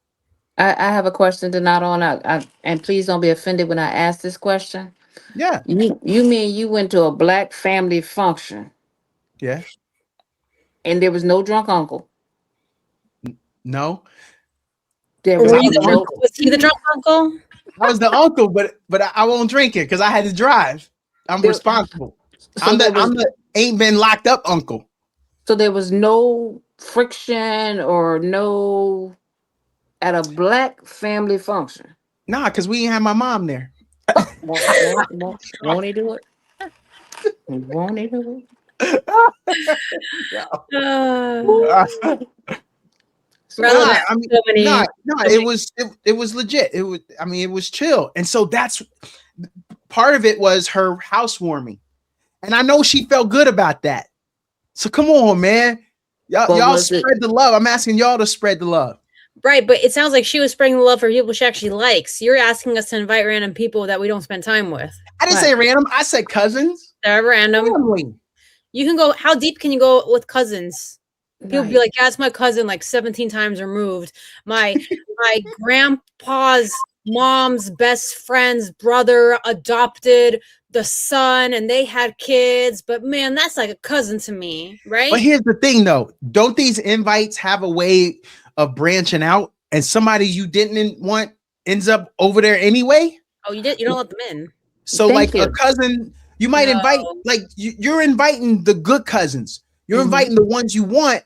I have a question to not on out. And please don't be offended when I ask this question. Yeah. You mean you went to a black family function Yeah. and there was no drunk uncle? No. There Was was he the drunk uncle? I was the uncle, but I won't drink it because I had to drive. I'm responsible. I'm the ain't been locked up uncle. So there was no friction or no at a black family function. Nah, because we ain't have my mom there. Won't he do it? Won't he do it? It was legit. It was chill. And so that's part of it was her housewarming. And I know she felt good about that. So come on, man. Y'all spread the love. I'm asking y'all to spread the love. Right, but it sounds like she was spreading the love for people she actually likes. You're asking us to invite random people that we don't spend time with. I didn't say random. I said cousins. They're random. Family. You can go. How deep can you go with cousins? People be like, "Yeah, it's my cousin, like 17 times removed. My grandpa's mom's best friend's brother adopted the son, and they had kids. But man, that's like a cousin to me, right?" But here's the thing, though. Don't these invites have a way of branching out, and somebody you didn't want ends up over there anyway? Oh, you don't let them in. So, a cousin, you might invite, you're inviting the good cousins. You're inviting the ones you want.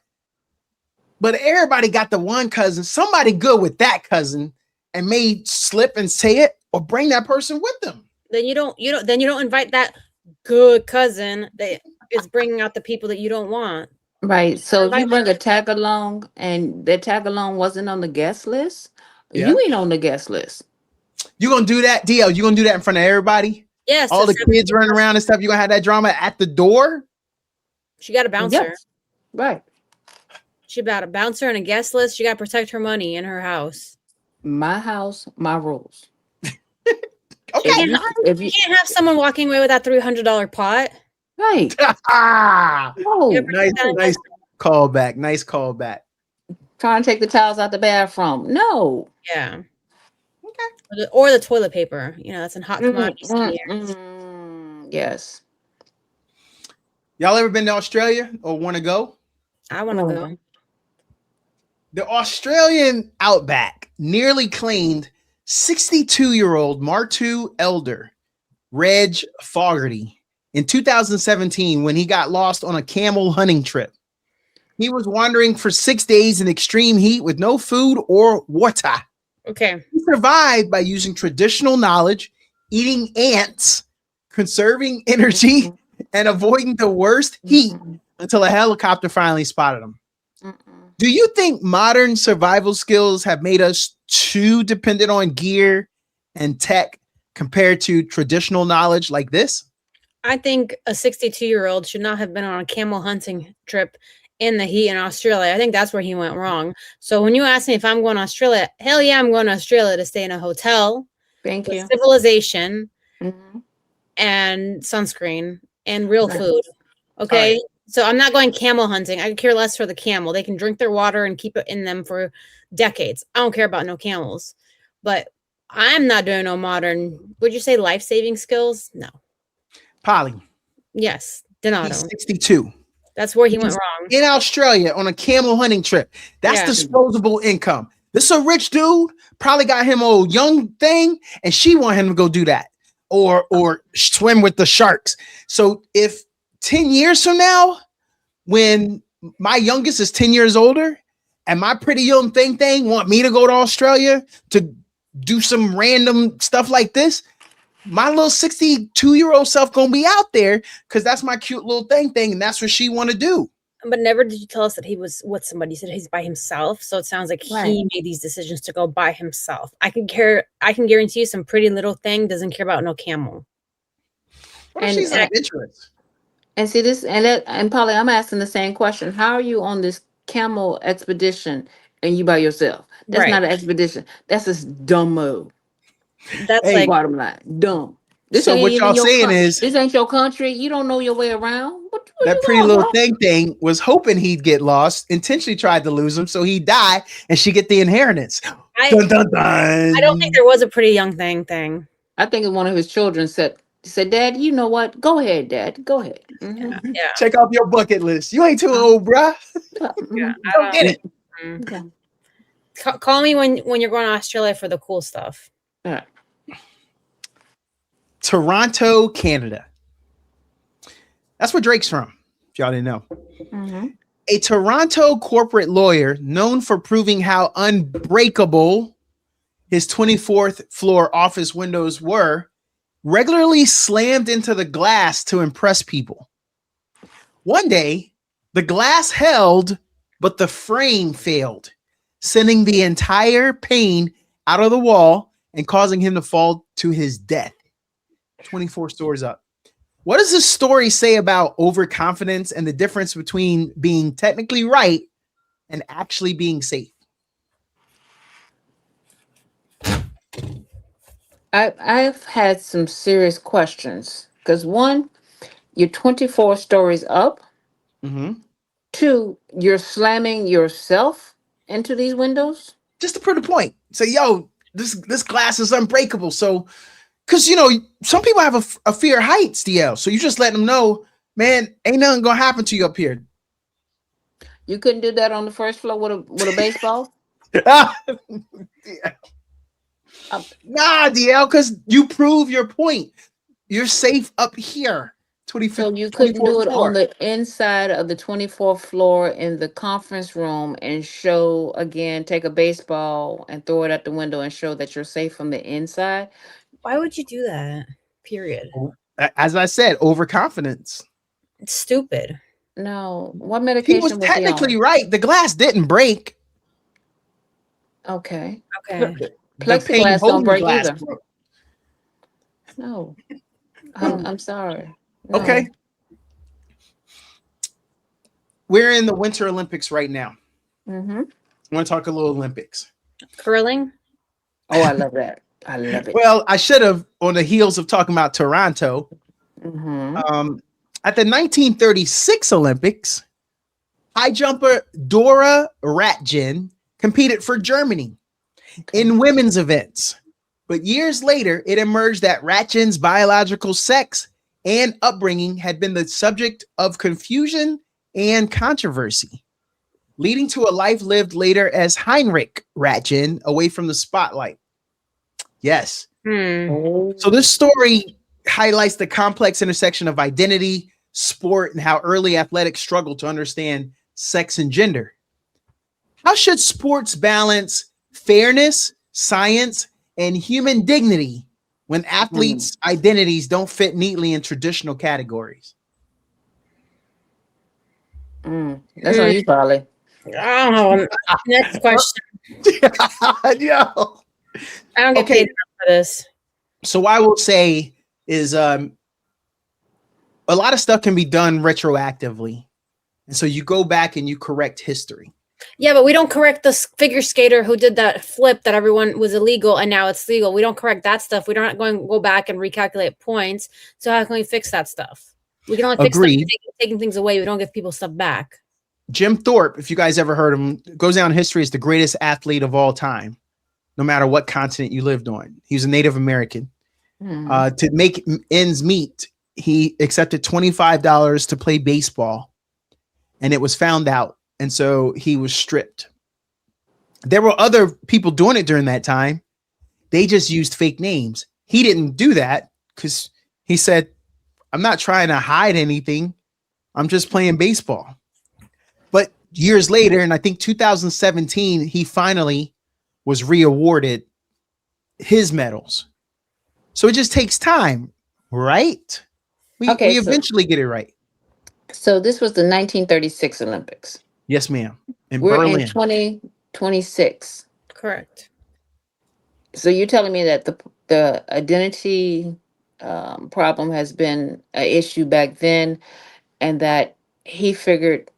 But everybody got the one cousin, somebody good with that cousin, and may slip and say it or bring that person with them. Then you don't invite that good cousin that is bringing out the people that you don't want. Right. So if you bring a tag along and that tag along wasn't on the guest list, you ain't on the guest list. You gonna do that, DL? You gonna do that in front of everybody? Yes. All the kids running around and stuff. You gonna have that drama at the door? She got a bouncer. Yes. Right. She got a bouncer and a guest list. She got to protect her money in her house. My house, my rules. Okay. You can't have someone walking away with that $300 pot. Right. Nice callback. Nice callback. Trying to take the towels out the bathroom. No. Yeah. Okay. Or the toilet paper. That's in hot commodities. Yes. Y'all ever been to Australia or want to go? I want to go. The Australian outback nearly claimed 62-year-old Martu elder Reg Fogarty in 2017 when he got lost on a camel hunting trip. He was wandering for 6 days in extreme heat with no food or water. Okay. He survived by using traditional knowledge, eating ants, conserving energy, and avoiding the worst heat until a helicopter finally spotted him. Do you think modern survival skills have made us too dependent on gear and tech compared to traditional knowledge like this? I think a 62-year-old should not have been on a camel hunting trip in the heat in Australia. I think that's where he went wrong. So when you ask me if I'm going to Australia, hell yeah, I'm going to Australia to stay in a hotel Thank with you. civilization Mhm. and sunscreen and real Right. food. Okay. Right. So I'm not going camel hunting. I could care less for the camel. They can drink their water and keep it in them for decades. I don't care about no camels. But I'm not doing no modern, would you say life-saving skills? No. Polly, Yes. he's Donato. 62. That's where he went He's wrong. in Australia on a camel hunting trip. That's Yeah. disposable income. This is a rich dude, probably got him a young thing, and she want him to go do that or swim with the sharks. So if 10 years from now, when my youngest is 10 years older and my pretty young thing want me to go to Australia to do some random stuff like this, my little 62-year-old self gonna be out there because that's my cute little thing and that's what she want to do. But never did you tell us that he was with somebody. You said he's by himself. So it sounds like Right. he made these decisions to go by himself. I can guarantee you some pretty little thing doesn't care about no camel. What if And- she's adventurous? And see this, and Polly, I'm asking the same question. How are you on this camel expedition and you by yourself? That's Right. not an expedition. That's a dumb move. That's Hey, like, Bottom line, dumb. This So ain't what even y'all your saying coun- is this ain't your country. You don't know your way around. What that you pretty going, little bro? thing was hoping he'd get lost, intentionally tried to lose him so he'd die and she get the inheritance. I Dun, dun, dun. don't think there was a pretty young thing. I think one of his children said, "Dad, you know what? Go ahead, Dad. Go ahead." Mhm. Yeah. Check off your bucket list. You ain't too old, bruh. Mhm. Go get it. Mm. Okay. Call me when you're going to Australia for the cool stuff. All right. Toronto, Canada. That's where Drake's from, if y'all didn't know. Mhm. A Toronto corporate lawyer known for proving how unbreakable his 24th floor office windows were regularly slammed into the glass to impress people. One day, the glass held, but the frame failed, sending the entire pane out of the wall and causing him to fall to his death. 24 stories up. What does this story say about overconfidence and the difference between being technically right and actually being safe? I've had some serious questions because one, you're 24 stories up. Mm-hmm. Two, you're slamming yourself into these windows. Just to prove the point. Say, yo, this glass is unbreakable. So, because, you know, some people have a fear of heights, DL. So you just let them know, man, ain't nothing going to happen to you up here. You couldn't do that on the first floor with a baseball. Yeah. Nah, DL, because you prove your point. You're safe up here. So you couldn't do it on the inside of the 24th floor in the conference room and show again, take a baseball and throw it out the window and show that you're safe from the inside. Why would you do that? Period. As I said, overconfidence. It's stupid. No, what He medication was was he technically on? right. The glass didn't break. Okay. Okay. The Plexiglass pane don't holding the break glass either. broke. No. I'm sorry. No. Okay. We're in the Winter Olympics right now. Mm-hmm. I want to talk a little Olympics. Curling? Oh, I love that. I love it. Well, I should have on the heels of talking about Toronto. Mm-hmm. At the 1936 Olympics, high jumper Dora Ratjen competed for Germany in women's events. But years later, it emerged that Ratjen's biological sex and upbringing had been the subject of confusion and controversy, leading to a life lived later as Heinrich Ratjen away from the spotlight. Yes. Oh. So this story highlights the complex intersection of identity, sport, and how early athletics struggled to understand sex, and gender. How should sports balance fairness, science, and human dignity when athletes' identities don't fit neatly in traditional categories? That's on you, Polly. Oh, next question. Yo. I don't get paid enough for this. So what I will say is a lot of stuff can be done retroactively. And so you go back and you correct history. Yeah, but we don't correct the figure skater who did that flip that everyone was illegal and now it's legal. We don't correct that stuff. We're not going to go back and recalculate points. So how can we fix that stuff? We can only fix stuff taking things away. We don't give people stuff back. Jim Thorpe, if you guys ever heard him, goes down in history as the greatest athlete of all time, no matter what continent you lived on. He was a Native American. To make ends meet, he accepted $25 to play baseball, and it was found out. And so he was stripped. There were other people doing it during that time. They just used fake names. He didn't do that because he said, I'm not trying to hide anything. I'm just playing baseball. But years later, in I think 2017, he finally was re-awarded his medals. So it just takes time, right? We eventually get it right. So this was the 1936 Olympics. Yes, ma'am. We're Berlin. in 2026. Correct. So you're telling me that the identity problem has been an issue back then, and that he figured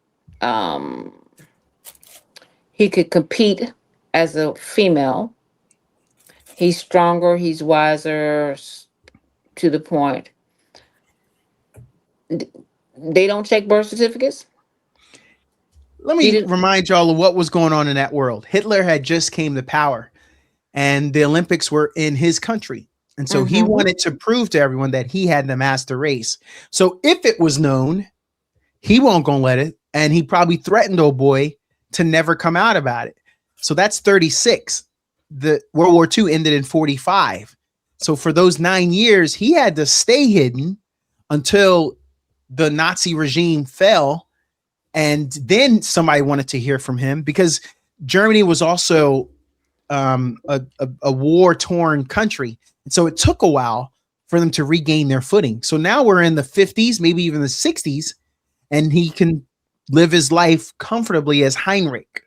he could compete as a female. He's stronger, he's wiser, to the point. They don't check birth certificates? Let me remind y'all of what was going on in that world. Hitler had just came to power, and the Olympics were in his country. And so he wanted to prove to everyone that he had the master race. So if it was known, he won't gonna let it. And he probably threatened old boy to never come out about it. So that's 36. The World War II ended in 45. So for those 9 years, he had to stay hidden until the Nazi regime fell. And then somebody wanted to hear from him because Germany was also a war-torn country. And so it took a while for them to regain their footing. So now we're in the 50s, maybe even the 60s, and he can live his life comfortably as Heinrich.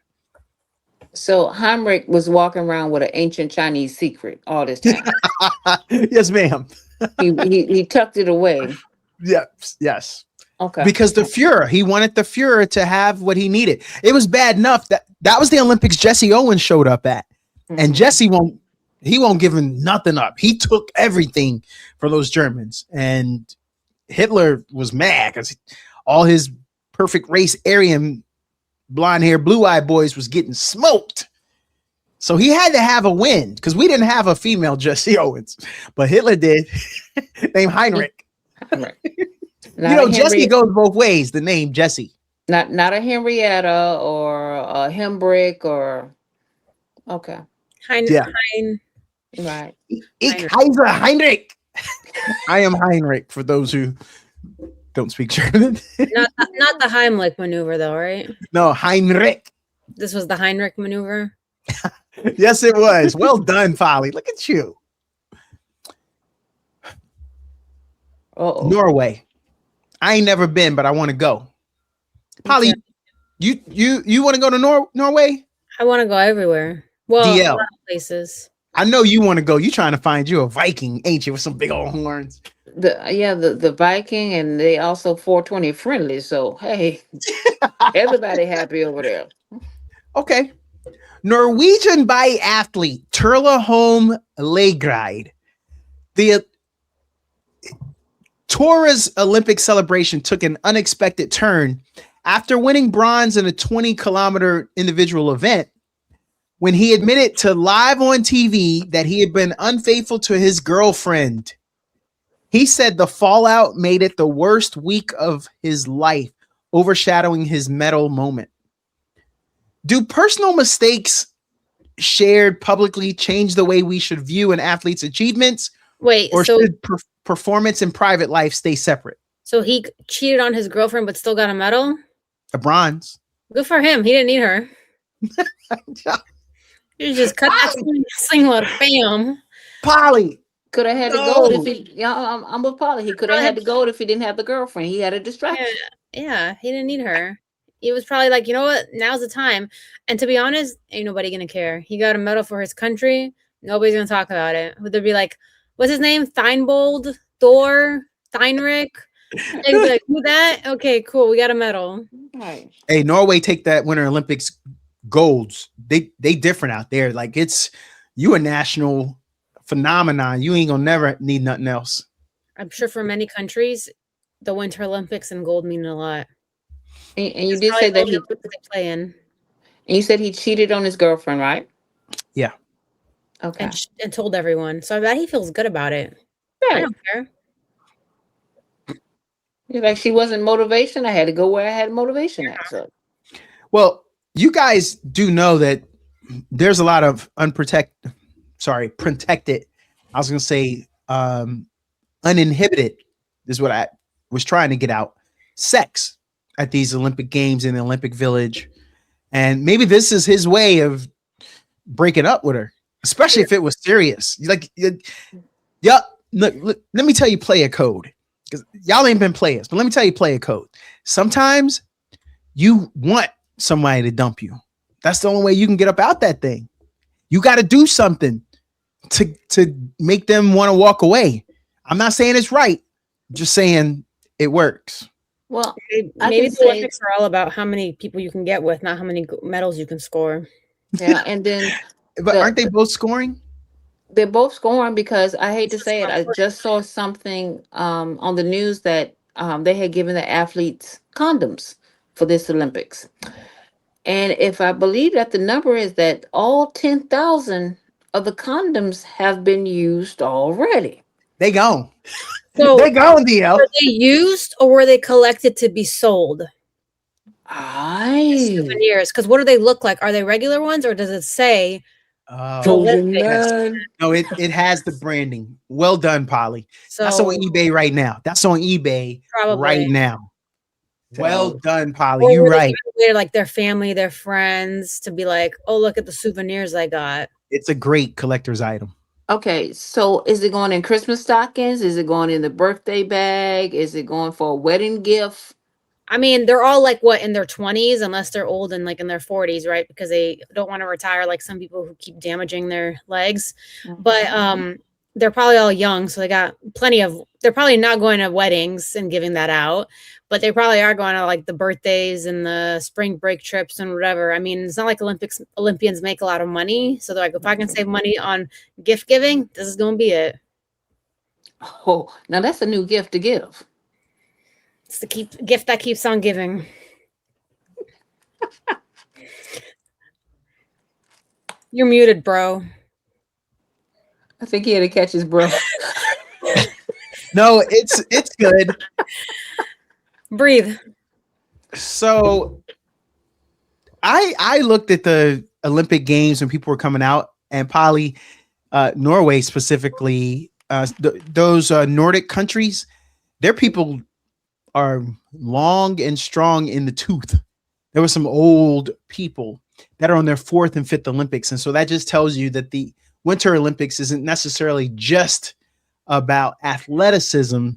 So Heinrich was walking around with an ancient Chinese secret all this time. Yes, ma'am. he tucked it away. Yes. Okay. Because the Fuhrer, he wanted the Fuhrer to have what he needed. It was bad enough that was the Olympics Jesse Owens showed up at. And Jesse won't give him nothing up. He took everything for those Germans. And Hitler was mad because all his perfect race Aryan blonde hair, blue eyed boys was getting smoked. So he had to have a win because we didn't have a female Jesse Owens, but Hitler did. Named Heinrich. Jesse goes both ways. The name Jesse, not a Henrietta or a Hembrick or right. Heinrich. I am Heinrich for those who don't speak German. not the Heimlich maneuver, though, right? No, Heinrich. This was the Heinrich maneuver. Yes, it was. Well done, Polly. Look at you. Norway. I ain't never been, but I want to go. Polly, you want to go to Norway? I want to go everywhere. Well, DL. a lot of places. I know you want to go. You trying to find you a Viking, ain't you, with some big old horns? The Viking, and they also 420 friendly. So hey, everybody happy over there. Okay. Norwegian biathlete Turla Holm Lagride. The Tora's Olympic celebration took an unexpected turn after winning bronze in a 20-kilometer individual event when he admitted to live on TV that he had been unfaithful to his girlfriend. He said the fallout made it the worst week of his life, overshadowing his medal moment. Do personal mistakes shared publicly change the way we should view an athlete's achievements? Or should performance and private life stay separate? So he cheated on his girlfriend but still got a medal? A bronze. Good for him. He didn't need her. You just cut that sling load, bam. Polly. Could have had the gold if he. Yeah, I'm with Polly. He could have Probably had the gold if he didn't have the girlfriend. He had a distraction. Yeah, he didn't need her. He was probably like, you know what? Now's the time. And to be honest, ain't nobody gonna care. He got a medal for his country. Nobody's gonna talk about it. Would there be like, what's his name? Theinbold, Thor, Theinrich? And be like, who that? Okay, cool. We got a medal. Right. Hey, Norway take that Winter Olympics golds. They different out there. Like you a national phenomenon. You ain't gonna never need nothing else. I'm sure for many countries, the Winter Olympics and gold mean a lot. And you did say that he. they play in. And you said he cheated on his girlfriend, right? Yeah. Okay. And told everyone. So I bet he feels good about it. I Right. don't care. You're like, she wasn't motivation. I had to go where I had motivation at. So. Well, you guys do know that there's a lot of protected. I was gonna say uninhibited is what I was trying to get out. Sex at these Olympic Games in the Olympic Village, and maybe this is his way of breaking up with her, especially if it was serious. Like, yeah. Look, let me tell you, player code, because y'all ain't been players, but let me tell you, player code. Sometimes you want somebody to dump you. That's the only way you can get up out that thing. You got to do something to make them want to walk away. I'm not saying it's right. I'm just saying it works. Well, maybe the Olympics are all about how many people you can get with, not how many medals you can score. Yeah, and then but aren't they both scoring? They're both scoring because I hate to say it. I just saw something on the news that they had given the athletes condoms for this Olympics. And if I believe that the number is that all 10,000 of the condoms have been used already. They gone. So they gone, DL. Were they used or were they collected to be sold? Souvenirs. Because what do they look like? Are they regular ones or does it say no, it has the branding. Well done, Polly. So, that's on eBay right now. That's on eBay right now. Well done, Polly. You're right. Like their family, their friends to be like, oh, look at the souvenirs I got. It's a great collector's item. Okay, so is it going in Christmas stockings? Is it going in the birthday bag? Is it going for a wedding gift? I mean, they're all like what in their 20s, unless they're old and like in their 40s, right? Because they don't want to retire like some people who keep damaging their legs. Mm-hmm. But they're probably all young, so they got plenty of. They're probably not going to weddings and giving that out, but they probably are going to like the birthdays and the spring break trips and whatever. I mean, it's not like Olympians make a lot of money, so they're like, if I can save money on gift giving, this is going to be it. Oh, now that's a new gift to give. It's the gift that keeps on giving. You're muted, bro. I think he had to catch his breath. No, it's good. Breathe. So I looked at the Olympic Games when people were coming out, and Polly, Norway specifically, those Nordic countries, their people are long and strong in the tooth. There were some old people that are on their 4th and 5th Olympics. And so that just tells you that the Winter Olympics isn't necessarily just about athleticism.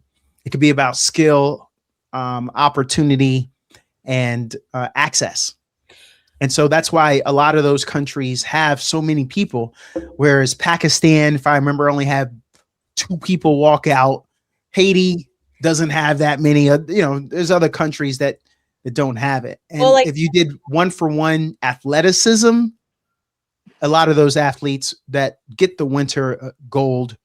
It could be about skill, opportunity, and access. And so that's why a lot of those countries have so many people, whereas Pakistan, if I remember, only had 2 people walk out. Haiti doesn't have that many. There's other countries that don't have it. And if you did 1-for-1 athleticism, a lot of those athletes that get the winter gold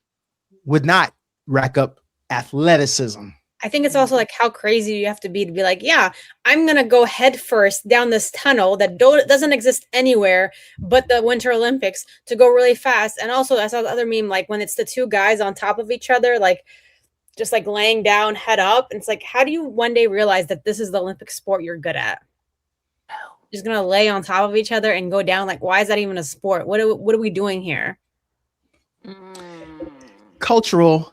would not rack up athleticism. I think it's also like how crazy you have to be like, yeah, I'm going to go head first down this tunnel that doesn't exist anywhere but the Winter Olympics to go really fast. And also I saw the other meme, like when it's the 2 guys on top of each other, like just like laying down head up. And it's like, how do you one day realize that this is the Olympic sport you're good at? Just going to lay on top of each other and go down. Like, why is that even a sport? What are we doing here? Cultural.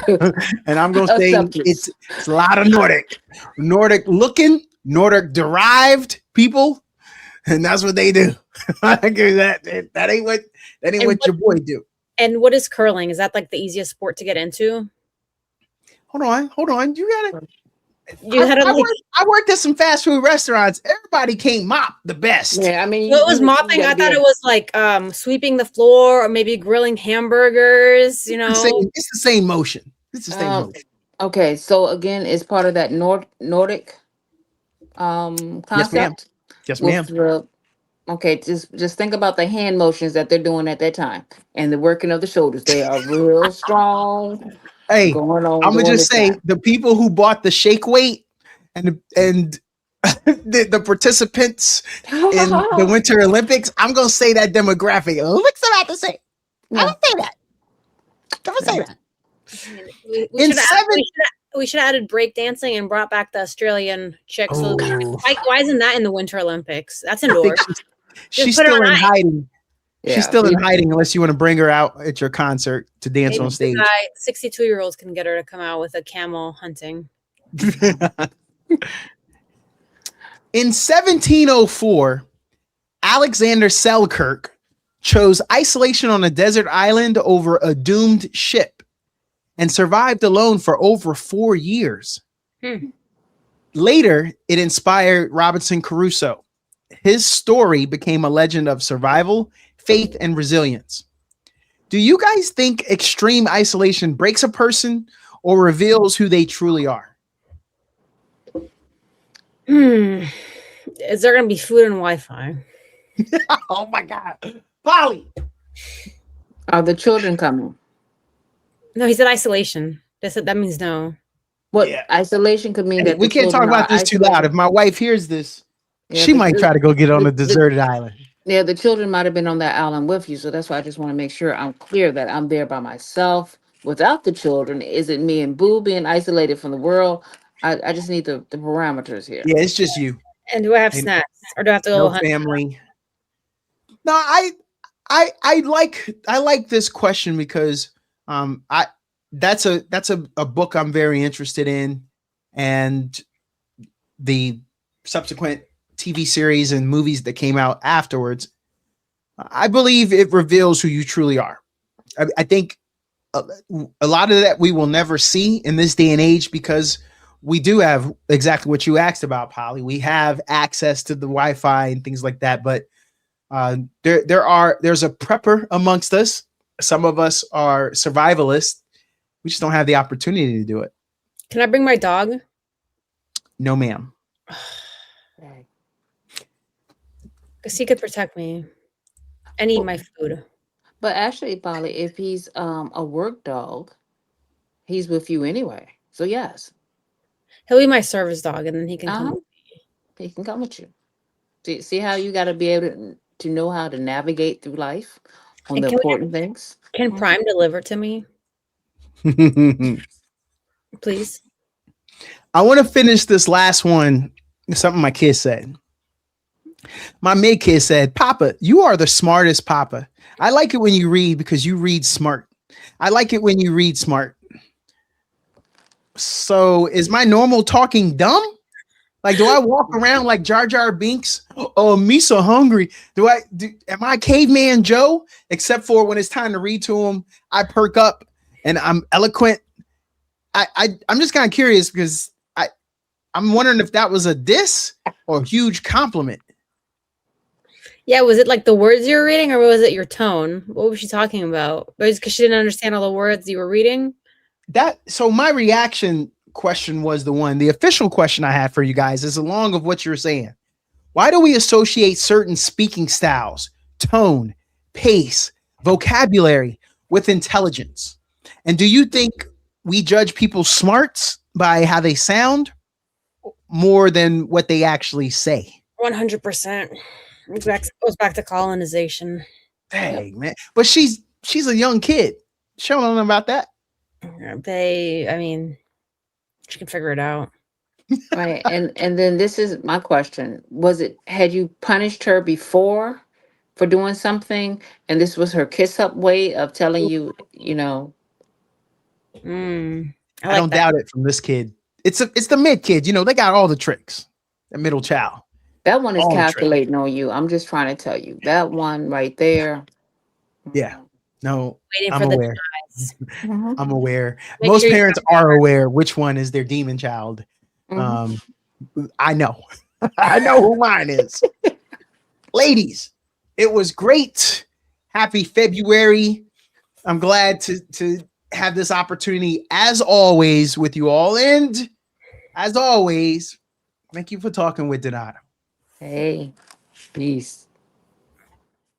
And I'm going to say it's a lot of Nordic looking, Nordic derived people and that's what they do. that ain't what your boy do. And what is curling? Is that like the easiest sport to get into? Hold on. You gotta. You had to like. I worked at some fast food restaurants. Everybody can't mop the best. Yeah, I mean, What was mopping? I thought it was like sweeping the floor or maybe grilling hamburgers. You know, it's the same motion. It's the same motion. Okay, so again, it's part of that Nordic concept. Yes, ma'am. Okay, just think about the hand motions that they're doing at that time and the working of the shoulders. They are real strong. Hey, going on. I'm gonna just say the people who bought the shake weight and the participants in the Winter Olympics, I'm gonna say that demographic looks about the same. I don't say that. Don't say that. We should have added break dancing and brought back the Australian chicks. So why isn't that in the Winter Olympics? That's indoors. She's still in hiding. Yeah, she's still in hiding unless you want to bring her out at your concert to dance on stage. 62-year-olds can get her to come out with a camel hunting. In 1704, Alexander Selkirk chose isolation on a desert island over a doomed ship and survived alone for over 4 years. Later, it inspired Robinson Crusoe. His story became a legend of survival, faith, and resilience. Do you guys think extreme isolation breaks a person or reveals who they truly are? Is there going to be food and Wi-Fi? Oh my God. Polly. Are the children coming? No, he said isolation. That means no. What isolation could mean that we can't talk about this too loud. If my wife hears this, she might try to go get on a deserted island. Yeah, the children might have been on that island with you. So that's why I just want to make sure I'm clear that I'm there by myself without the children. Is it me and Boo being isolated from the world? I just need the parameters here. Yeah, it's just you. And do I have snacks or do I have to go hunt? Family? No, I like this question because that's a book I'm very interested in, and the subsequent TV series and movies that came out afterwards. I believe it reveals who you truly are. I think a lot of that we will never see in this day and age because we do have exactly what you asked about, Polly. We have access to the Wi-Fi and things like that, but there's a prepper amongst us. Some of us are survivalists. We just don't have the opportunity to do it. Can I bring my dog? No, ma'am. Because he could protect me and eat my food. But actually, Polly, if he's a work dog, he's with you anyway. So yes. He'll be my service dog, and then he can come with me. He can come with you. See how you got to be able to know how to navigate through life on the important things. Can Prime deliver to me? Please. I want to finish this last one. Something my kid said. My mid kid said, "Papa, you are the smartest papa. I like it when you read because you read smart. I like it when you read smart." So is my normal talking dumb? Like, do I walk around like Jar Jar Binks? Oh, me so hungry. Am I caveman Joe? Except for when it's time to read to him, I perk up and I'm eloquent. I'm just kind of curious because I'm wondering if that was a diss or a huge compliment. Yeah, was it like the words you were reading or was it your tone? What was she talking about? Because she didn't understand all the words you were reading? So my reaction question was the official question I had for you guys is along of what you're saying. Why do we associate certain speaking styles, tone, pace, vocabulary with intelligence? And do you think we judge people's smarts by how they sound more than what they actually say? 100%. It goes back to colonization. Dang, man. But she's a young kid. Show them about that. She can figure it out. Right. And then this is my question. Had you punished her before for doing something and this was her kiss up way of telling you, I don't doubt it from this kid. It's the mid kid, they got all the tricks. The middle child. That one is All the treasure. calculating on you. I'm just trying to tell you. That one right there. Yeah. No, Waiting I'm for the aware. demise. Mhm. I'm aware. Make Most sure you parents are aware which one is their demon child. Mhm. I know. I know who mine is. Ladies, it was great. Happy February. I'm glad to have this opportunity as always with you all. And as always, thank you for talking with Donata. Hey, peace.